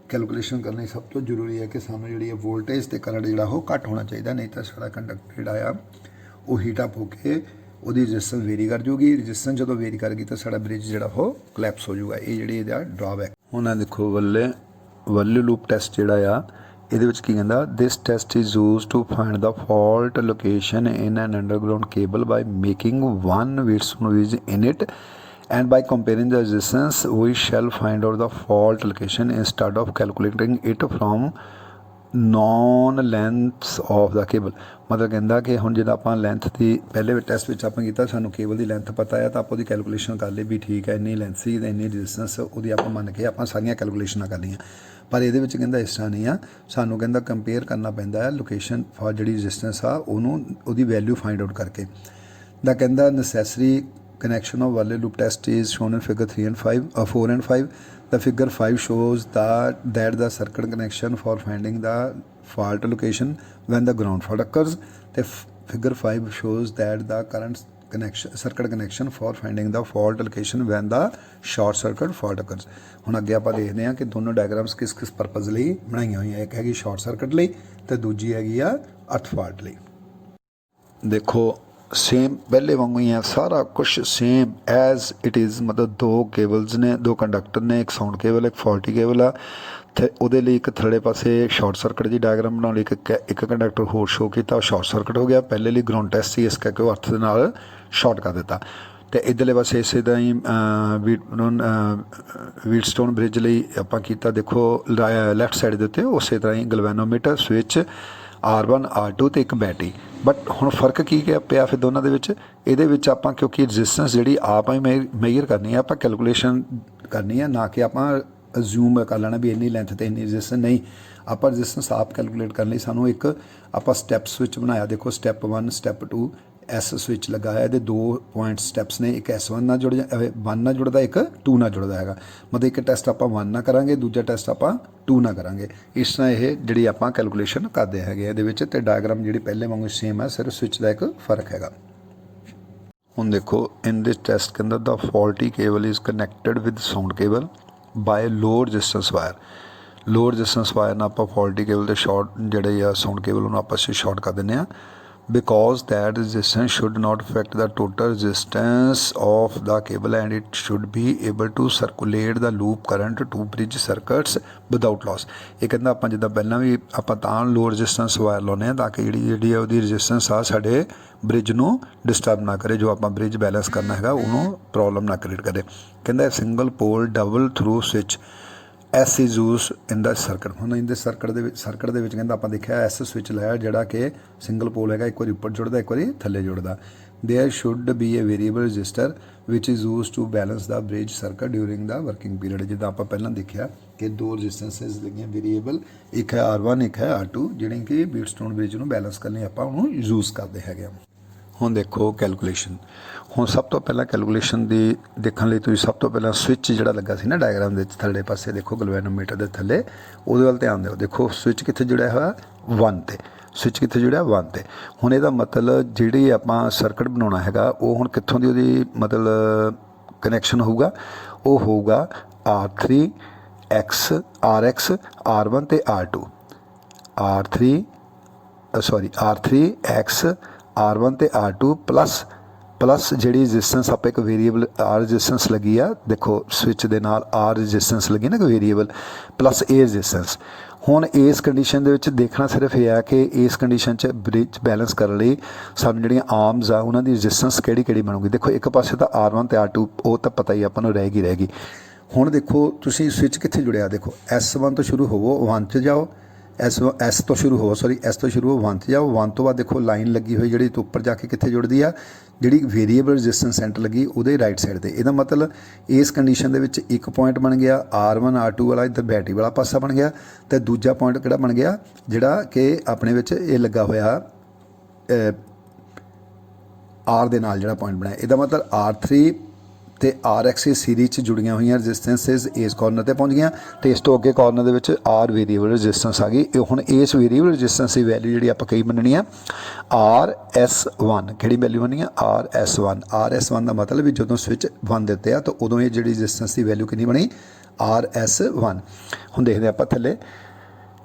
ਕੈਲਕੂਲੇਸ਼ਨ ਕਰਨੀ ਸਭ ਤੋਂ ਜ਼ਰੂਰੀ ਹੈ ਕਿ ਸਾਨੂੰ ਜਿਹੜੀ ਹੈ ਵੋਲਟੇਜ ਅਤੇ ਕਰੰਟ ਜਿਹੜਾ ਉਹ ਘੱਟ ਹੋਣਾ ਚਾਹੀਦਾ, ਨਹੀਂ ਤਾਂ ਸਾਡਾ ਕੰਡਕਟਰ ਜਿਹੜਾ ਆ ਉਹ ਹੀਟ ਅਪ ਹੋ ਕੇ ਉਹਦੀ ਰੈਜ਼ਿਸਟੈਂਸ ਵੇਰੀ ਕਰ ਜੂਗੀ। ਰੈਜ਼ਿਸਟੈਂਸ ਜਦੋਂ ਵੇਰੀ ਕਰ ਗਈ ਤਾਂ ਸਾਡਾ ਬ੍ਰਿਜ ਜਿਹੜਾ ਉਹ ਕੋਲੈਪਸ ਹੋ ਜਾਊਗਾ। ਇਹ ਜਿਹੜੀ ਇਹਦਾ ਡਰਾਬੈਕ। ਹੁਣ ਆ ਦੇਖੋ ਵੱਲੇ ਲੂਪ ਟੈਸਟ ਜਿਹੜਾ ਆ ਇਹਦੇ ਵਿੱਚ ਕੀ ਕਹਿੰਦਾ, this test is use to find the fault location in an underground cable by making one wits noise in it and by comparing the resistance we shall find out the fault location instead of calculating it from known lengths of the cable. ਮਤਲਬ ਕਹਿੰਦਾ ਕਿ ਹੁਣ ਜਦੋਂ ਆਪਾਂ length ਦੀ ਪਹਿਲੇ test ਵਿੱਚ ਆਪਾਂ ਕੀਤਾ ਸਾਨੂੰ ਕੇਬਲ ਦੀ ਲੈਂਥ ਪਤਾ ਹੈ ਤਾਂ ਆਪਾਂ ਉਹਦੀ ਕੈਲਕੂਲੇਸ਼ਨ ਕਰ ਲਈ ਵੀ ਠੀਕ ਹੈ ਇੰਨੀ ਲੈਂਥ ਸੀ ਅਤੇ ਇੰਨੀ ਰੈਜ਼ਿਸਟੈਂਸ ਉਹਦੀ ਆਪਾਂ ਮੰਨ ਕੇ ਆਪਾਂ ਸਾਰੀਆਂ ਕੈਲਕੂਲੇਸ਼ਨਾਂ ਕਰ ਲਈਆਂ। ਪਰ ਇਹਦੇ ਵਿੱਚ ਕਹਿੰਦਾ ਇਸ ਤਰ੍ਹਾਂ ਨਹੀਂ ਆ, ਸਾਨੂੰ ਕਹਿੰਦਾ ਕੰਪੇਅਰ ਕਰਨਾ ਪੈਂਦਾ ਹੈ ਲੋਕੇਸ਼ਨ ਫॉर ਜਿਹੜੀ ਰੈਜ਼ਿਸਟੈਂਸ ਆ ਉਹਨੂੰ ਉਹਦੀ ਵੈਲਿਊ ਫਾਈਂਡ ਆਊਟ ਕਰਕੇ। ਦਾ ਕਹਿੰਦਾ necessary connection of while loop test is shown in figure 4 and 5. The figure 5 shows that the circuit connection for finding the fault location when the ground fault occurs. The figure 5 shows that the current circuit connection for finding the fault location when the short circuit fault occurs. ਹੁਣ ਅੱਗੇ ਆਪਾਂ ਦੇਖਦੇ ਹਾਂ ਕਿ ਦੋਨੋਂ diagrams ਕਿਸ purpose ਲਈ ਬਣਾਈਆਂ ਹੋਈਆਂ, ਇੱਕ ਹੈਗੀ ਸ਼ਾਰਟ ਸਰਕਟ ਲਈ ਤੇ ਦੂਜੀ ਹੈਗੀ ਆ ਅਰਥ ਫਾਲਟ ਲਈ। ਦੇਖੋ सेम पहले वांगू ही है, सारा कुछ सेम एज इट इज़। मतलब दो केबल्स ने, दो कंडक्टर ने, एक साउंड केबल एक फॉल्टी केबल आ ते ਉਹਦੇ ਲਈ ਇੱਕ ਥੱਲੇ ਪਾਸੇ ਸ਼ਾਰਟ ਸਰਕਟ ਦੀ ਡਾਇਗਰਾਮ ਬਣਾਉਣ ਲਈ ਇੱਕ ਕੰਡਕਟਰ ਹੋਰ ਸ਼ੋ ਕੀਤਾ, ਉਹ ਸ਼ਾਰਟ ਸਰਕਟ ਹੋ ਗਿਆ। ਪਹਿਲੇ ਲਈ ਗਰਾਊਂਡ ਟੈਸਟ ਸੀ, ਇਸ ਕਰਕੇ ਉਹ ਅਰਥ ਦੇ ਨਾਲ ਸ਼ਾਰਟ ਕਰ ਦਿੱਤਾ। ਅਤੇ ਇੱਧਰਲੇ ਪਾਸੇ ਇਸੇ ਤਰ੍ਹਾਂ ਹੀ ਵੀਟਸਟੋਨ ਬ੍ਰਿਜ ਲਈ ਆਪਾਂ ਕੀਤਾ। ਦੇਖੋ ਲੈਫਟ ਸਾਈਡ ਦੇ ਉੱਤੇ ਉਸੇ ਤਰ੍ਹਾਂ ਹੀ ਗਲਵੈਨੋਮੀਟਰ ਸਵਿਚ R1 R2 ਅਤੇ ਇੱਕ ਬੈਟਰੀ। ਬਟ ਹੁਣ ਫਰਕ ਕੀ ਪਿਆ ਫਿਰ ਦੋਨਾਂ ਦੇ ਵਿੱਚ? ਇਹਦੇ ਵਿੱਚ ਆਪਾਂ ਕਿਉਂਕਿ ਰਜਿਸਟੈਂਸ ਜਿਹੜੀ ਆਪ ਹੀ ਮੇਜਰ ਕਰਨੀ ਹੈ, ਆਪਾਂ ਕੈਲਕੂਲੇਸ਼ਨ ਕਰਨੀ ਹੈ, ਨਾ ਕਿ ਆਪਾਂ ਅਜ਼ਿਊਮ ਕਰ ਲੈਣਾ ਵੀ ਇੰਨੀ ਲੈਂਥ 'ਤੇ ਇੰਨੀ ਰਜਿਸਟੈਂਸ। ਨਹੀਂ, ਆਪਾਂ ਰਜਿਸਟੈਂਸ ਆਪ ਕੈਲਕੂਲੇਟ ਕਰਨ ਲਈ ਸਾਨੂੰ ਇੱਕ ਆਪਾਂ ਸਟੈਪ ਸਵਿਚ ਬਣਾਇਆ। ਦੇਖੋ ਸਟੈਪ 1 ਸਟੈਪ 2 ਐਸ ਸਵਿਚ ਲੱਗਾ ਹੈ। ਇਹਦੇ 2 ਪੁਆਇੰਟ ਸਟੈਪਸ ਨੇ, ਇੱਕ S1 ਨਾਲ ਜੁੜ 1 ਨਾਲ ਜੁੜਦਾ, ਇੱਕ 2 ਨਾਲ ਜੁੜਦਾ ਹੈਗਾ। ਮਤਲਬ ਇੱਕ ਟੈਸਟ ਆਪਾਂ 1 ਨਾਲ ਕਰਾਂਗੇ, ਦੂਜਾ ਟੈਸਟ ਆਪਾਂ 2 ਨਾਲ ਕਰਾਂਗੇ। ਇਸ ਤਰ੍ਹਾਂ ਇਹ ਜਿਹੜੀ ਆਪਾਂ ਕੈਲਕੂਲੇਸ਼ਨ ਕਰਦੇ ਹੈਗੇ ਇਹਦੇ ਵਿੱਚ। ਅਤੇ ਡਾਇਗਰਾਮ ਜਿਹੜੀ ਪਹਿਲੇ ਵਾਂਗੂ ਸੇਮ ਹੈ, ਸਿਰਫ ਸਵਿਚ ਦਾ ਇੱਕ ਫ਼ਰਕ ਹੈਗਾ। ਹੁਣ ਦੇਖੋ ਇਨ ਦਿਸ ਟੈਸਟ ਕੇ ਅੰਦਰ the faulty cable is connected with sound cable by low resistance wire. Low resistance wire ਨਾਲ ਆਪਾਂ ਫॉल्टी ਕੇਬਲ ਦੇ ਸ਼ਾਰਟ ਜਿਹੜੇ ਆ ਸਾਊਂਡ ਕੇਬਲ ਉਹਨੂੰ ਆਪਸ ਵਿੱਚ ਸ਼ਾਰਟ ਕਰ ਦਿੰਦੇ ਹਾਂ। because that resistance should not affect the total resistance of the cable and it should be able to circulate the loop current to bridge circuits without loss। ਇਹ ਕਹਿੰਦਾ ਆਪਾਂ ਜਿੱਦਾਂ ਪਹਿਲਾਂ ਵੀ ਆਪਾਂ ਤਾਂ ਲੋ ਰਜਿਸਟੈਂਸ ਵਾਇਰ ਲਾਉਂਦੇ ਹਾਂ ਤਾਂ ਕਿ ਜਿਹੜੀ ਉਹਦੀ ਰਜਿਸਟੈਂਸ ਆ ਸਾਡੇ ਬ੍ਰਿਜ ਨੂੰ ਡਿਸਟਰਬ ਨਾ ਕਰੇ, ਜੋ ਆਪਾਂ ਬ੍ਰਿਜ ਬੈਲੈਂਸ ਕਰਨਾ ਹੈਗਾ ਉਹਨੂੰ ਪ੍ਰੋਬਲਮ ਨਾ ਕ੍ਰੀਏਟ ਕਰੇ। ਕਹਿੰਦਾ single pole double throw switch S is use in the circuit. ਹੁਣ ਇਹਦੇ ਸਰਕਟ ਦੇ ਵਿੱਚ ਕਹਿੰਦਾ ਆਪਾਂ ਦੇਖਿਆ ਐਸ ਸਵਿਚ ਲਾਇਆ ਜਿਹੜਾ ਕਿ ਸਿੰਗਲ ਪੋਲ ਹੈਗਾ, ਇੱਕ ਵਾਰੀ ਉੱਪਰ ਜੁੜਦਾ ਇੱਕ ਵਾਰੀ ਥੱਲੇ ਜੁੜਦਾ। There should be a variable register which is use to balance the bridge circuit during the working period. ਜਿੱਦਾਂ ਆਪਾਂ ਪਹਿਲਾਂ ਦੇਖਿਆ ਕਿ 2 ਰਜਿਸਟੈਂਸਿਸ ਲੱਗੀਆਂ ਵੇਰੀਏਬਲ, ਇੱਕ ਹੈ R1 ਇੱਕ ਹੈ R2, ਜਿਹੜੀ ਕਿ ਵੀਟਸਟੋਨ ਬ੍ਰਿਜ ਨੂੰ ਬੈਲੈਂਸ ਕਰਨ ਲਈ ਆਪਾਂ ਉਹਨੂੰ ਯੂਜ਼ ਕਰਦੇ ਹੈਗੇ ਆ। ਹੁਣ ਦੇਖੋ ਕੈਲਕੂਲੇਸ਼ਨ। ਹੁਣ ਸਭ ਤੋਂ ਪਹਿਲਾਂ ਕੈਲਕੂਲੇਸ਼ਨ ਦੀ ਦੇਖਣ ਲਈ ਤੁਸੀਂ ਸਭ ਤੋਂ ਪਹਿਲਾਂ ਸਵਿਚ ਜਿਹੜਾ ਲੱਗਾ ਸੀ ਨਾ ਡਾਇਗਰਾਮ ਦੇ ਥੱਲੇ ਪਾਸੇ, ਦੇਖੋ ਗਲਵੈਨੋਮੀਟਰ ਦੇ ਥੱਲੇ, ਉਹਦੇ ਵੱਲ ਧਿਆਨ ਦਿਓ। ਦੇਖੋ ਸਵਿਚ ਕਿੱਥੇ ਜੁੜਿਆ ਹੋਇਆ 1 'ਤੇ, ਸਵਿਚ ਕਿੱਥੇ ਜੁੜਿਆ 1 'ਤੇ। ਹੁਣ ਇਹਦਾ ਮਤਲਬ ਜਿਹੜੀ ਆਪਾਂ ਸਰਕਟ ਬਣਾਉਣਾ ਹੈਗਾ ਉਹ ਹੁਣ ਕਿੱਥੋਂ ਦੀ ਉਹਦੀ ਮਤਲਬ ਕਨੈਕਸ਼ਨ ਹੋਊਗਾ? ਉਹ ਹੋਊਗਾ R3 X RX R1 ਅਤੇ R2 R3 X R1 ਅਤੇ R2 ਪਲੱਸ ਜਿਹੜੀ ਰਜਿਸਟੈਂਸ ਆਪਾਂ ਇੱਕ ਵੇਰੀਏਬਲ R ਰਜਿਸਟੈਂਸ ਲੱਗੀ ਆ, ਦੇਖੋ ਸਵਿਚ ਦੇ ਨਾਲ R ਰਜਿਸਟੈਂਸ ਲੱਗੀ ਨਾ ਕੋਈ ਵੇਰੀਏਬਲ, ਪਲੱਸ A ਰਜਿਸਟੈਂਸ। ਹੁਣ ਇਸ ਕੰਡੀਸ਼ਨ ਦੇ ਵਿੱਚ ਦੇਖਣਾ ਸਿਰਫ ਇਹ ਹੈ ਕਿ ਇਸ ਕੰਡੀਸ਼ਨ 'ਚ ਬ੍ਰਿਜ ਬੈਲੈਂਸ ਕਰਨ ਲਈ ਸਾਨੂੰ ਜਿਹੜੀਆਂ ਆਰਮਸ ਆ ਉਹਨਾਂ ਦੀ ਰਜਿਸਟੈਂਸ ਕਿਹੜੀ ਬਣੂਗੀ। ਦੇਖੋ ਇੱਕ ਪਾਸੇ ਤਾਂ R1 ਅਤੇ R2 ਉਹ ਤਾਂ ਪਤਾ ਹੀ ਆਪਾਂ ਨੂੰ ਰਹੇਗੀ। ਹੁਣ ਦੇਖੋ ਤੁਸੀਂ ਸਵਿਚ ਕਿੱਥੇ ਜੁੜਿਆ, ਦੇਖੋ S1 ਤੋਂ ਸ਼ੁਰੂ ਹੋਵੋ 1 'ਚ ਜਾਓ, S ਤੋਂ ਸ਼ੁਰੂ ਹੋ S ਤੋਂ ਸ਼ੁਰੂ ਹੋ 1 'ਚ ਜਾਓ। 1 ਤੋਂ ਬਾਅਦ ਦੇਖੋ ਲਾਈਨ ਲੱਗੀ ਹੋਈ ਜਿਹੜੀ ਉੱਪਰ ਜਾ ਕੇ ਕਿੱਥੇ ਜੁੜਦੀ ਆ, ਜਿਹੜੀ ਵੇਰੀਏਬਲ ਰਜਿਸਟੈਂਸ ਸੈਂਟਰ ਲੱਗੀ ਉਹਦੇ ਰਾਈਟ ਸਾਈਡ 'ਤੇ। ਇਹਦਾ ਮਤਲਬ ਇਸ ਕੰਡੀਸ਼ਨ ਦੇ ਵਿੱਚ ਇੱਕ ਪੁਆਇੰਟ ਬਣ ਗਿਆ R1 R2 ਵਾਲਾ, ਇੱਧਰ ਬੈਟਰੀ ਵਾਲਾ ਪਾਸਾ ਬਣ ਗਿਆ, ਅਤੇ ਦੂਜਾ ਪੁਆਇੰਟ ਕਿਹੜਾ ਬਣ ਗਿਆ ਜਿਹੜਾ ਕਿ ਆਪਣੇ ਵਿੱਚ ਇਹ ਲੱਗਾ ਹੋਇਆ R ਦੇ ਨਾਲ ਜਿਹੜਾ ਪੁਆਇੰਟ ਬਣਿਆ। ਇਹਦਾ ਮਤਲਬ R3 ਅਤੇ RX ਇਸ ਸੀਰੀਜ਼ 'ਚ ਜੁੜੀਆਂ ਹੋਈਆਂ ਰਜਿਸਟੈਂਸਿਸ ਇਸ ਕਾਰਨਰ 'ਤੇ ਪਹੁੰਚ ਗਈਆਂ, ਅਤੇ ਇਸ ਤੋਂ ਅੱਗੇ ਕਾਰਨਰ ਦੇ ਵਿੱਚ R ਵੇਰੀਏਬਲ ਰਜਿਸਟੈਂਸ ਆ ਗਈ। ਇਹ ਹੁਣ ਇਸ ਵੇਰੀਏਬਲ ਰਜਿਸਟੈਂਸ ਦੀ ਵੈਲਿਊ ਜਿਹੜੀ ਆਪਾਂ ਕਈ ਮੰਨਣੀ ਆ RS1। ਕਿਹੜੀ ਵੈਲਿਊ ਮੰਨਣੀ ਆ RS1। RS1 ਦਾ ਮਤਲਬ ਵੀ ਜਦੋਂ ਸਵਿਚ 1 ਦੇ ਉੱਤੇ ਆ ਤਾਂ ਉਦੋਂ ਇਹ ਜਿਹੜੀ ਰਜਿਸਟੈਂਸ ਦੀ ਵੈਲਿਊ ਕਿੰਨੀ ਬਣੀ RS1। ਹੁਣ ਦੇਖਦੇ ਆਪਾਂ ਥੱਲੇ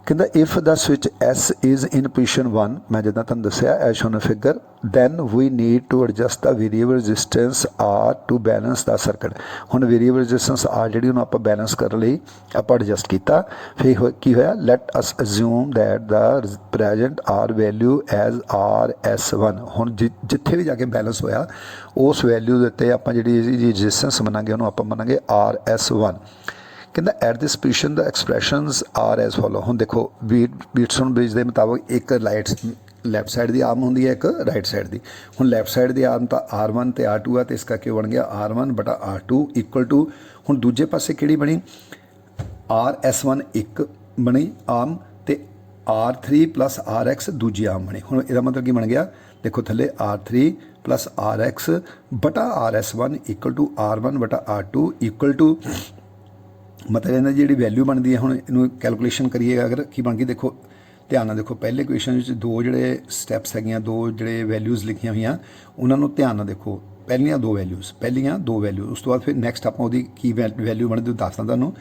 ਕਹਿੰਦਾ if the switch S is in position 1, ਮੈਂ ਜਿੱਦਾਂ ਤੁਹਾਨੂੰ ਦੱਸਿਆ as shown figure, then we need to adjust the variable resistance R to balance the circuit. ਹੁਣ ਵੇਰੀਏਬਲ ਰੈਜ਼ਿਸਟੈਂਸ R ਜਿਹੜੀ ਉਹਨੂੰ ਆਪਾਂ ਬੈਲੈਂਸ ਕਰਨ ਲਈ ਆਪਾਂ ਐਡਜਸਟ ਕੀਤਾ। ਫਿਰ ਕੀ ਹੋਇਆ, let us assume that the present R value as RS1। ਹੁਣ ਜਿੱਥੇ ਵੀ ਜਾ ਕੇ ਬੈਲੈਂਸ ਹੋਇਆ ਉਸ ਵੈਲਿਊ ਦੇ ਉੱਤੇ ਆਪਾਂ ਜਿਹੜੀ ਇਹਦੀ ਰੈਜ਼ਿਸਟੈਂਸ ਮੰਨਾਂਗੇ ਉਹਨੂੰ ਆਪਾਂ ਮੰਨਾਂਗੇ RS1। ਕਹਿੰਦਾ at this position the expressions are as follow. ਹੁਣ ਦੇਖੋ ਵੀਟਸਨ ਬ੍ਰਿਜ ਦੇ ਮੁਤਾਬਕ ਇੱਕ ਲੈਫਟ ਸਾਈਡ ਦੀ ਆਰਮ ਹੁੰਦੀ ਹੈ, ਇੱਕ ਰਾਈਟ ਸਾਈਡ ਦੀ। ਹੁਣ ਲੈਫਟ ਸਾਈਡ ਦੀ ਆਰਮ ਤਾਂ R1 ਤੇ R2 ਆ, ਤੇ ਇਸ ਕਰਕੇ ਬਣ ਗਿਆ R1 ਬਟਾ R2 ਇਕੁਅਲ ਟੂ, ਹੁਣ ਦੂਜੇ ਪਾਸੇ ਕਿਹੜੀ ਬਣੀ, RS1 ਇੱਕ ਬਣੀ ਆਰਮ ਤੇ R3 ਪਲੱਸ RX ਦੂਜੀ ਆਰਮ ਬਣੀ। ਹੁਣ ਇਹਦਾ ਮਤਲਬ ਕੀ ਬਣ ਗਿਆ, ਦੇਖੋ ਥੱਲੇ R3 ਪਲੱਸ RX ਬਟਾ RS1 ਇਕੁਅਲ ਟੂ R1 ਬਟਾ R2 ਇਕੁਅਲ ਟੂ, ਮਤਲਬ ਇਹਨਾਂ ਦੀ ਜਿਹੜੀ ਵੈਲਿਊ ਬਣਦੀ ਹੈ, ਹੁਣ ਇਹਨੂੰ ਕੈਲਕੂਲੇਸ਼ਨ ਕਰੀਏ ਅਗਰ ਕੀ ਬਣ ਗਈ, ਦੇਖੋ ਧਿਆਨ ਨਾਲ ਦੇਖੋ, ਪਹਿਲੇ ਕੁਐਸਚਨ ਵਿੱਚ ਦੋ ਜਿਹੜੇ ਸਟੈਪਸ ਹੈਗੀਆਂ, ਦੋ ਜਿਹੜੇ ਵੈਲਿਊਜ਼ ਲਿਖੀਆਂ ਹੋਈਆਂ ਉਹਨਾਂ ਨੂੰ ਧਿਆਨ ਨਾਲ ਦੇਖੋ। ਪਹਿਲੀਆਂ ਦੋ ਵੈਲਿਊ, ਉਸ ਤੋਂ ਬਾਅਦ ਫਿਰ ਨੈਕਸਟ ਆਪਾਂ ਉਹਦੀ ਕੀ ਵੈਲਿਊ ਬਣਦੀ ਉਹ ਦੱਸਦਾ ਤੁਹਾਨੂੰ।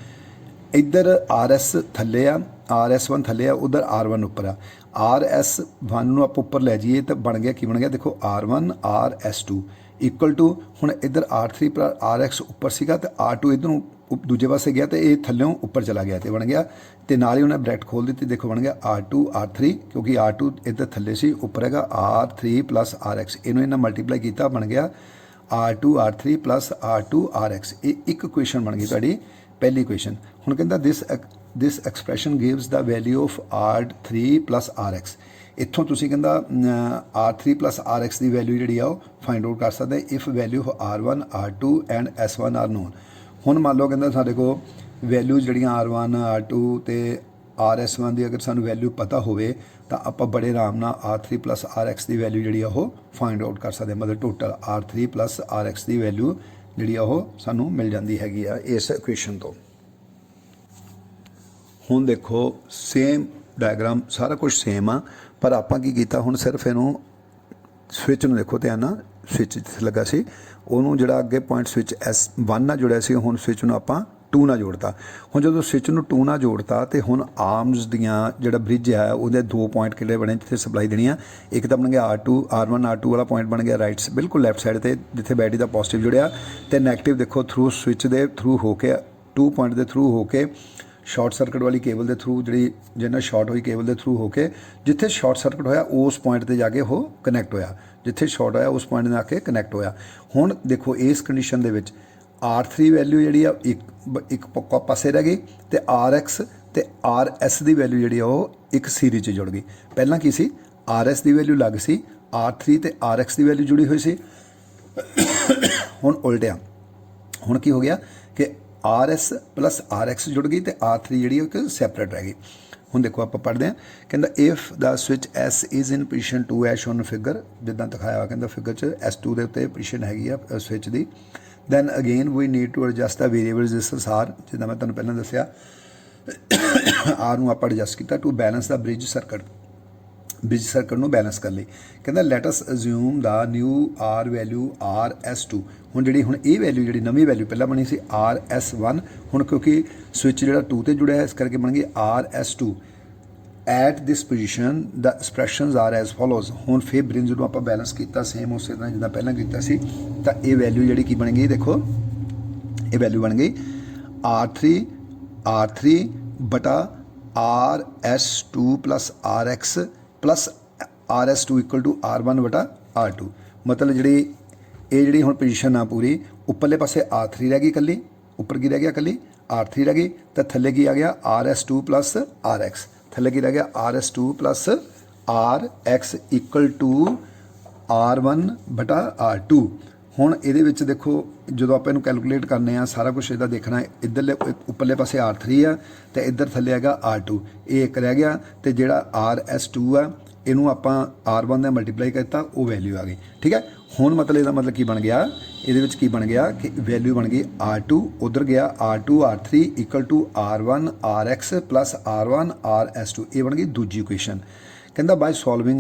ਇੱਧਰ RS ਥੱਲੇ ਆ, RS1 ਥੱਲੇ ਆ, ਉੱਧਰ R1 ਉੱਪਰ ਆ। RS1 ਨੂੰ ਆਪਾਂ ਉੱਪਰ ਲੈ ਜਾਈਏ ਤਾਂ ਬਣ ਗਿਆ ਕੀ ਬਣ ਗਿਆ, ਦੇਖੋ R1 RS2 ਇਕੁਅਲ ਟੂ, ਹੁਣ ਇੱਧਰ R3 ਪਰ RX ਉੱਪਰ ਸੀਗਾ ਤੇ R2 ਇੱਧਰ ਨੂੰ ਦੂਜੇ ਪਾਸੇ ਗਿਆ ਤੇ ਇਹ ਥੱਲਿਓਂ ਉੱਪਰ ਚਲਾ ਗਿਆ ਤੇ ਬਣ ਗਿਆ, ਤੇ ਨਾਲ ਹੀ ਉਹਨੇ ਬ੍ਰੈਕਟ ਖੋਲ ਦਿੱਤੀ, ਦੇਖੋ ਬਣ ਗਿਆ R2 R3, ਕਿਉਂਕਿ R2 ਇੱਧਰ ਥੱਲੇ ਸੀ, ਉੱਪਰ ਹੈਗਾ R3 ਪਲੱਸ RX। ਇਹਨੂੰ ਇਹਨਾਂ ਮਲਟੀਪਲਾਈ ਕੀਤਾ, ਬਣ ਗਿਆ R2 R3 plus R2 RX। ਇਹ ਇੱਕ ਇਕੁਏਸ਼ਨ ਬਣ ਗਈ ਤੁਹਾਡੀ ਪਹਿਲੀ ਇਕੁਏਸ਼ਨ। ਹੁਣ ਕਹਿੰਦਾ this expression gives the value of R3 plus RX। ਇੱਥੋਂ ਤੁਸੀਂ ਕਹਿੰਦਾ R3 ਪਲੱਸ RX ਦੀ ਵੈਲਿਊ ਜਿਹੜੀ ਆ ਉਹ ਫਾਈਂਡ ਆਊਟ ਕਰ ਸਕਦੇ if value of R1 R2 and S1 are known. ਹੁਣ ਮੰਨ ਲਓ ਕਹਿੰਦਾ ਸਾਡੇ ਕੋਲ ਵੈਲਿਊ ਜਿਹੜੀਆਂ R1 R2 ਤੇ RS1 ਦੀ ਅਗਰ ਸਾਨੂੰ ਵੈਲਿਊ ਪਤਾ ਹੋਵੇ ਤਾਂ ਆਪਾਂ ਬੜੇ ਆਰਾਮ ਨਾਲ R3 ਪਲੱਸ RX ਦੀ ਵੈਲਿਊ ਜਿਹੜੀ ਆ ਉਹ ਫਾਈਂਡ ਆਊਟ ਕਰ ਸਕਦੇ। ਮਤਲਬ ਟੋਟਲ R3 ਪਲੱਸ RX ਦੀ ਵੈਲਿਊ ਜਿਹੜੀ ਆ ਉਹ ਸਾਨੂੰ ਮਿਲ ਜਾਂਦੀ ਹੈਗੀ ਆ ਇਸ ਇਕੁਏਸ਼ਨ ਤੋਂ। ਹੁਣ ਦੇਖੋ ਸੇਮ ਡਾਇਗਰਾਮ, ਸਾਰਾ ਕੁਝ ਸੇਮ ਆ, ਪਰ ਆਪਾਂ ਕੀ ਕੀਤਾ, ਹੁਣ ਸਿਰਫ ਇਹਨੂੰ ਸਵਿਚ ਨੂੰ ਦੇਖੋ ਧਿਆਨ ਨਾਲ, ਸਵਿਚ ਜਿੱਥੇ ਲੱਗਾ ਸੀ ਉਹਨੂੰ ਜਿਹੜਾ ਅੱਗੇ ਪੁਆਇੰਟ ਸਵਿਚ S1 ਨਾਲ ਜੁੜਿਆ ਸੀ, ਹੁਣ ਸਵਿਚ ਨੂੰ ਆਪਾਂ 2 ਨਾਲ ਜੋੜਤਾ। ਹੁਣ ਜਦੋਂ ਸਵਿਚ ਨੂੰ 2 ਨਾਲ ਜੋੜਤਾ ਤੇ ਹੁਣ ਆਰਮਸ ਦੀਆਂ ਜਿਹੜਾ ਬ੍ਰਿਜ ਹੈ ਉਹਦੇ ਦੋ ਪੁਆਇੰਟ ਕਿਹੜੇ ਬਣੇ ਜਿੱਥੇ ਸਪਲਾਈ ਦੇਣੀ ਆ। ਇੱਕ ਤਾਂ ਬਣ ਗਿਆ R1 R2 ਵਾਲਾ ਪੁਆਇੰਟ ਬਣ ਗਿਆ ਰਾਈਟ ਬਿਲਕੁਲ ਲੈਫਟ ਸਾਈਡ ਤੇ ਜਿੱਥੇ ਬੈਟਰੀ ਦਾ ਪੋਜ਼ਿਟਿਵ ਜੁੜਿਆ, ਤੇ ਨੈਗੇਟਿਵ ਦੇਖੋ ਥਰੂ ਸਵਿਚ ਦੇ ਥਰੂ ਹੋ ਕੇ 2 ਪੁਆਇੰਟ ਦੇ ਥਰੂ ਹੋ ਕੇ ਸ਼ਾਰਟ ਸਰਕਟ ਵਾਲੀ ਕੇਬਲ ਦੇ ਥਰੂ ਜਿਹੜੀ ਜਿਹਨਾਂ ਸ਼ਾਰਟ ਹੋਈ ਕੇਬਲ ਦੇ ਥਰੂ ਹੋ ਕੇ ਜਿੱਥੇ ਸ਼ਾਰਟ ਸਰਕਟ ਹੋਇਆ ਉਸ ਪੁਆਇੰਟ ਤੇ ਜਾ ਕੇ ਉਹ ਕਨੈਕਟ ਹੋਇਆ, ਜਿੱਥੇ ਸ਼ਾਰਟ ਹੋਇਆ ਉਸ ਪੁਆਇੰਟ 'ਤੇ ਆ ਕੇ ਕਨੈਕਟ ਹੋਇਆ। ਹੁਣ ਦੇਖੋ ਇਸ ਕੰਡੀਸ਼ਨ ਦੇ ਵਿੱਚ R3 ਵੈਲਿਊ ਜਿਹੜੀ ਆ ਇੱਕ ਪਾਸੇ ਰਹਿ ਗਈ ਤੇ RX ਤੇ RS ਦੀ ਵੈਲਿਊ ਜਿਹੜੀ ਆ ਉਹ ਇੱਕ ਸੀਰੀਜ਼ 'ਚ ਜੁੜ ਗਈ। ਪਹਿਲਾਂ ਕੀ ਸੀ, RS ਦੀ ਵੈਲਿਊ ਅਲੱਗ ਸੀ, R3 ਤੇ RX ਦੀ ਵੈਲਿਊ ਜੁੜੀ ਹੋਈ ਸੀ। ਹੁਣ ਉਲਟਿਆ, ਹੁਣ ਕੀ ਹੋ ਗਿਆ ਕਿ RS ਪਲੱਸ RX ਜੁੜ ਗਈ ਤੇ R3 ਜਿਹੜੀ ਉਹ ਇੱਕ ਸੈਪਰੇਟ ਰਹਿ ਗਈ। ਹੁਣ ਦੇਖੋ ਆਪਾਂ ਪੜ੍ਹਦੇ ਹਾਂ, ਕਹਿੰਦਾ if the switch S is in position 2 as shown figure, ਜਿੱਦਾਂ ਦਿਖਾਇਆ ਹੋਇਆ ਕਹਿੰਦਾ ਫਿਗਰ 'ਚ S2 ਦੇ ਉੱਤੇ ਪੋਜੀਸ਼ਨ ਹੈਗੀ ਆ ਸਵਿਚ ਦੀ। Then again we need to adjust the variable resistance R, ਜਿੱਦਾਂ ਮੈਂ ਤੁਹਾਨੂੰ ਪਹਿਲਾਂ ਦੱਸਿਆ R ਨੂੰ ਆਪਾਂ ਐਡਜਸਟ ਕੀਤਾ to balance the bridge circuit ਨੂੰ ਬੈਲੈਂਸ ਕਰਨ ਲਈ। ਕਹਿੰਦਾ let us assume the new R value RS2। ਹੁਣ ਇਹ ਵੈਲਿਊ ਜਿਹੜੀ ਨਵੀਂ ਵੈਲਿਊ ਪਹਿਲਾਂ ਬਣੀ ਸੀ RS1, ਹੁਣ ਕਿਉਂਕਿ ਸਵਿਚ ਜਿਹੜਾ 2 ਤੇ ਜੁੜਿਆ ਹੈ ਇਸ ਕਰਕੇ ਬਣ ਗਈ RS2। At this position the expressions are as follows. ਹੁਣ ਫਿਰ ਬ੍ਰਿਜ ਨੂੰ ਆਪਾਂ ਬੈਲੈਂਸ ਕੀਤਾ ਸੇਮ ਉਸੇ ਤਰ੍ਹਾਂ ਜਿੱਦਾਂ ਪਹਿਲਾਂ ਕੀਤਾ ਸੀ, ਤਾਂ ਇਹ ਵੈਲਿਊ ਜਿਹੜੀ ਕੀ ਬਣ ਗਈ, ਦੇਖੋ ਇਹ ਵੈਲਿਊ ਬਣ ਗਈ R3 ਬਟਾ RS2 plus RX plus RS2 equal to R1 ਬਟਾ R2। ਮਤਲਬ ਜਿਹੜੀ ਹੁਣ ਪੋਜੀਸ਼ਨ ਆ ਪੂਰੀ, ਉੱਪਰਲੇ ਪਾਸੇ R3 ਰਹਿ ਗਈ ਇਕੱਲੀ, ਉੱਪਰ ਕੀ ਰਹਿ ਗਿਆ ਇਕੱਲੀ R3 ਰਹਿ ਗਈ, ਤਾਂ ਥੱਲੇ ਕੀ ਆ ਗਿਆ RS2 ਪਲੱਸ RX, ਥੱਲੇ ਕੀ ਰਹਿ ਗਿਆ RS2 plus RX equal to R1 ਬਟਾ R2। ਹੁਣ ਇਹਦੇ ਵਿੱਚ ਦੇਖੋ ਜਦੋਂ ਆਪਾਂ ਇਹਨੂੰ ਕੈਲਕੂਲੇਟ ਕਰਨੇ ਆ ਸਾਰਾ ਕੁਝ ਇਹਦਾ ਦੇਖਣਾ, ਇੱਧਰਲੇ ਉੱਪਰਲੇ ਪਾਸੇ R3 ਆ ਤੇ ਇੱਧਰ ਥੱਲੇ ਹੈਗਾ R2, ਇਹ ਇੱਕ ਰਹਿ ਗਿਆ, ਤੇ ਜਿਹੜਾ RS2 ਆ ਇਹਨੂੰ ਆਪਾਂ R1 ਨਾਲ ਮਲਟੀਪਲਾਈ ਕਰਤਾ, ਉਹ ਵੈਲਿਊ ਆ ਗਈ। ਠੀਕ ਹੈ, ਹੁਣ ਮਤਲਬ ਇਹਦਾ ਮਤਲਬ ਕੀ ਬਣ ਗਿਆ, ਇਹਦੇ ਵਿੱਚ ਕੀ ਬਣ ਗਿਆ ਕਿ ਵੈਲਿਊ ਬਣ ਗਈ R2, ਉਧਰ ਗਿਆ R2 R3 equal to R1 RX plus R1 RS2। ਇਹ ਬਣ ਗਈ ਦੂਜੀ ਇਕੁਏਸ਼ਨ। ਕਹਿੰਦਾ ਬਾਈ ਸੋਲਵਿੰਗ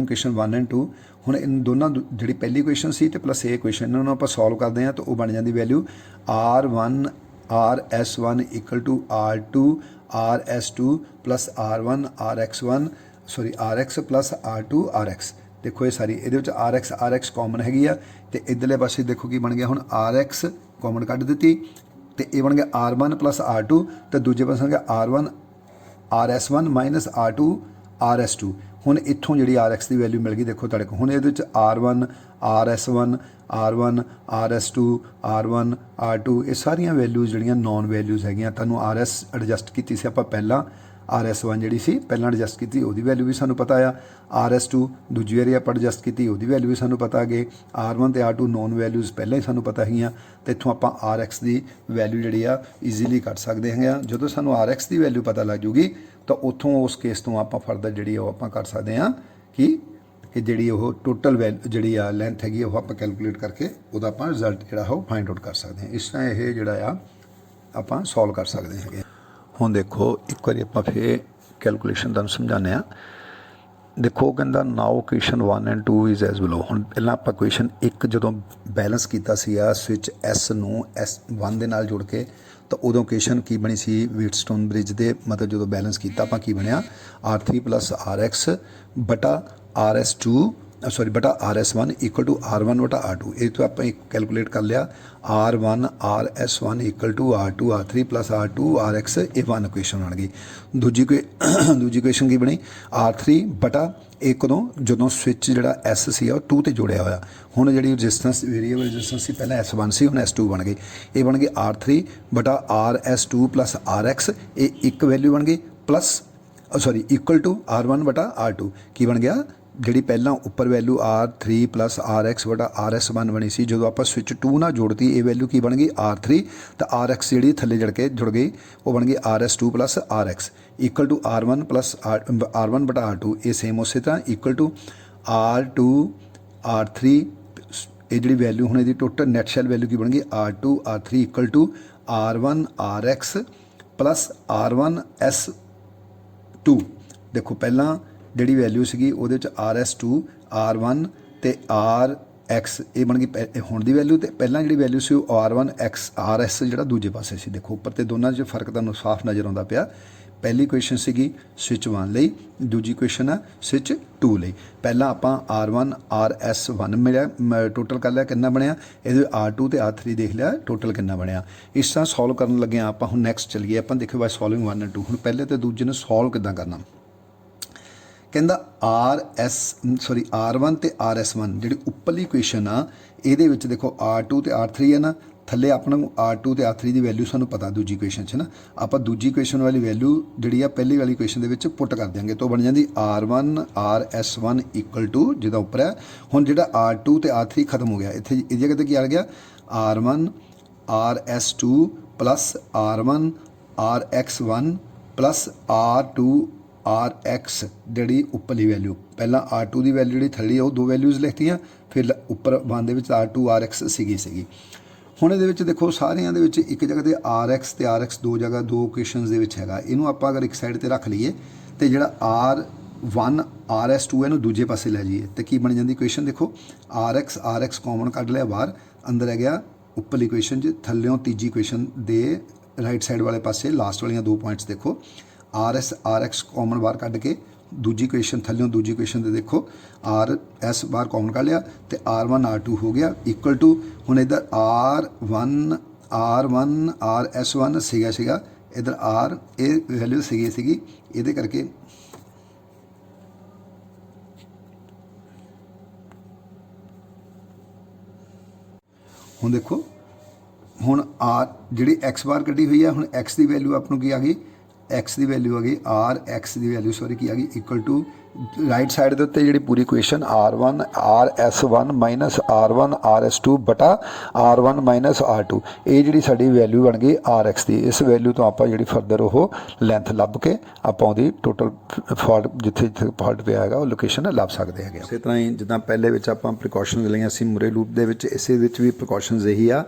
ਇਕੁਏਸ਼ਨ 1 ਐਂਡ 2। ਹੁਣ ਇਨ ਦੋਨਾਂ ਜਿਹੜੀ ਪਹਿਲੀ ਇਕੁਏਸ਼ਨ ਸੀ ਤੇ ਪਲੱਸ ਇਹ ਇਕੁਏਸ਼ਨ ਇਹਨਾਂ ਨੂੰ ਆਪਾਂ ਸੋਲਵ ਕਰਦੇ ਹਾਂ ਤਾਂ ਉਹ ਬਣ ਜਾਂਦੀ value R1 RS1 equal to R2 RS2 plus R1 RX1 sorry RX plus R2 RX। देखो ये सारी ये RX कॉमन हैगी आ तो इधरले पासे देखो कि बन गया हुण RX कॉमन कढ़ दी तो ये बन गया R1 प्लस R2 तो दूजे पासे बन गया R1 RS1 minus R2 RS2। हुण इत्थों जी RX की वैल्यू मिल गई देखो तुहाडे कोल हुण इहदे R1 RS1 R1 RS2 R1 R2 ये सारियां वैल्यूज़ जिहड़ियां नॉन वैल्यूज़ हैगियां तुहानूं RS एडजस्ट कीती सी आपां पहलां RS1 जिहड़ी सी पहलां एडजस्ट कीती उहदी वैल्यू भी सानूं पता आ RS2 दूजी वारी आपां एडजस्ट कीती उहदी वैल्यू भी सानूं पता गए R1 ते R2 नॉन वैल्यूज़ पहले ही सानूं पता हैगियां ते इत्थों आपां RX की वैल्यू जिहड़ी आ ईजीली कढ सकदे हैगे जदों सानूं RX की वैल्यू पता लग जूगी तो उत्थों उस केस तो आपां फर्दर जिहड़ी ओह आपां कर सकदे हां कि जी टोटल वैल्यू जी लेंथ हैगी वो आप कैलकुलेट करके वो आप रिजल्ट जोड़ा है फाइंड आउट कर सकते हैं। इस तरह ये जोड़ा आप सॉल्व कर सकते हैं। हुण देखो एक बार आप फिर कैलकुलेशन तुहानूं समझाने देखो कहता now question 1 and 2 is as below. हुण पहलां आपां क्वेश्चन एक जो बैलेंस किया स्विच S नूं S1 दे नाल जोड़ के तो उदों क्वेश्चन की बनी सी व्हीटस्टोन ब्रिज के मतलब जो बैलेंस किया आपां की बनया R3 प्लस RX बटा RS2 सॉरी बटा RS1 इक्वल टू R1 बटा R2। ये तो आप कैलकुलेट कर लिया R1 RS1 equal to R2 R3 plus R2 RX ये वन इक्वेशन बन गई। दूजी इक्वेशन की बनी R3 बटा एक कदों जो स्विच जोड़ा S सी 2 ते जोड़िया होया हुण जी रजिस्टेंस वेरीएबल रजिस्टेंस सी पहले S1 सी हुण S2 बन गई। ये बन गई R3 बटा RS2 प्लस RX ये एक वैल्यू बन गई plus sorry equal to R1 बटा R2 की बन गया जी पहला उपर वैल्यू R3 प्लस RX बटा RS1 बनी सी जो आप स्विच 2 ना जोड़ती ये वैल्यू की बन गई R3 तो RX जी थले जुड़ गई वो बन गई RS2 plus RX equal to R1 plus R1 बटा R2 ये सेम उस तरह इक्वल टू R2 R3 ये जी वैल्यू हूँ ये टोटल नैट शैल वैल्यू की बन गई R2 R3 equal to R1 RX plus R1 S2। देखो पहला जी वैल्यू सी वो RS2 R1 तो RX ये बन गई हुण दी वैल्यू तो पहला जी value C R1 X RS जो दूजे पासे सी। देखो उपर तो दोनों च फर्क तुहानूं साफ नज़र आता पाया। पहली क्वेश्चन सी स्विच 1 लई दूजी क्वेश्चन है स्विच 2 लई। पहला आपां R1 RS1 मिलिया टोटल कर लिया कितना बनया ये R2 तो R3 देख लिया टोटल कितना बनया। इस तरह सॉल्व करन लगे आपां हुण नैक्सट चलीए आपां देखो बाय सॉल्विंग 1 एंड 2। हुण पहले तो दूजे ने सॉल्व किदां करना कहता R1 तो RS1 जी उपरली इक्वेशन आ ये देखो R2 तो R3 है ना थले अपना R2 तो R3 की वैल्यू सूँ पता दूजी इक्वेशन च ना आप दूजी इक्वेशन वाली वैल्यू जी पहली वाली इक्वेशन के पुट कर देंगे तो बन जाती R1 RS1 इक्वल टू जिदा उपर है हुण जो R2 तो R3 खत्म हो गया इतने इस जगह क्या आ गया R1 RS2 plus R1 RX1 plus R2 RX जी उपरली वैल्यू पहला R2 की वैल्यू जी थली वो दो वैल्यूज़ लिखतियाँ फिर उपर वन के R2 RX सी हुण ये देखो सारिया एक जगह तो RX तो RX दो जगह दो क्वेश्चन है इनू आप अगर एक साइड पर रख लीए तो जो R1 RS2 इनू दूजे पासे लै जाइए तो की बन जाती क्वेश्चन देखो RX कॉमन कढ़ लिया बाहर अंदर है गया उपरली क्वेश्चन थल्यों तीजी क्वेश्चन दे राइट साइड वाले पासे लास्ट वाली दो पॉइंट्स देखो RX कॉमन बाहर कढ़ के दूजी क्वेश्चन थल्यों दूजी क्वेश्चन दे देखो RS बाहर कॉमन कर लिया तो R1 R2 हो गया इक्वल टू हुण इधर R1 RS1 सीगा इधर R ये वैल्यू सी ये करके हुण देखो हुण R जी X बार कढ़ी हुई है हुण X की वैल्यू आपनों की आ गई X की वैल्यू आ गई RX की वैल्यू सॉरी की आ गई इक्वल टू राइट साइड के उत्ते जी पूरी equation R1 RS1 minus R1 RS2 बटा R1 माइनस R2 ये जी साडी वैल्यू बन गई RX की। इस वैल्यू तो आप जी फरदर वो लेंथ लभ के आप टोटल फॉल्ट जिथे जिथे फॉल्ट पे आएगा वो लोकेशन लभ सकते हैं। इस तरह ही जिदा पहले आप प्रिकॉशन लिया सी मुरे लूप के इस भी प्रिकॉशनस यही आ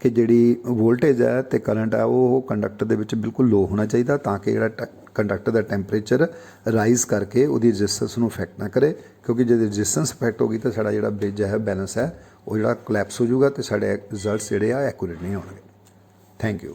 कि जी वोल्टेज है तो करंट है वो कंडक्टर के बिल्कुल लो होना चाहिए ताकि जो कंडक्टर का टैंपरेचर राइज करके वो रजिस्टेंस में इफेक्ट ना करे क्योंकि जो रजिस्टेंस इफेक्ट होगी तो साड़ा जो ब्रिज है बैलेंस है वो जो कोलैप्स हो जाएगा तो साढ़े रिजल्ट्स जोड़े एक्यूरेट नहीं होंगे। Thank you.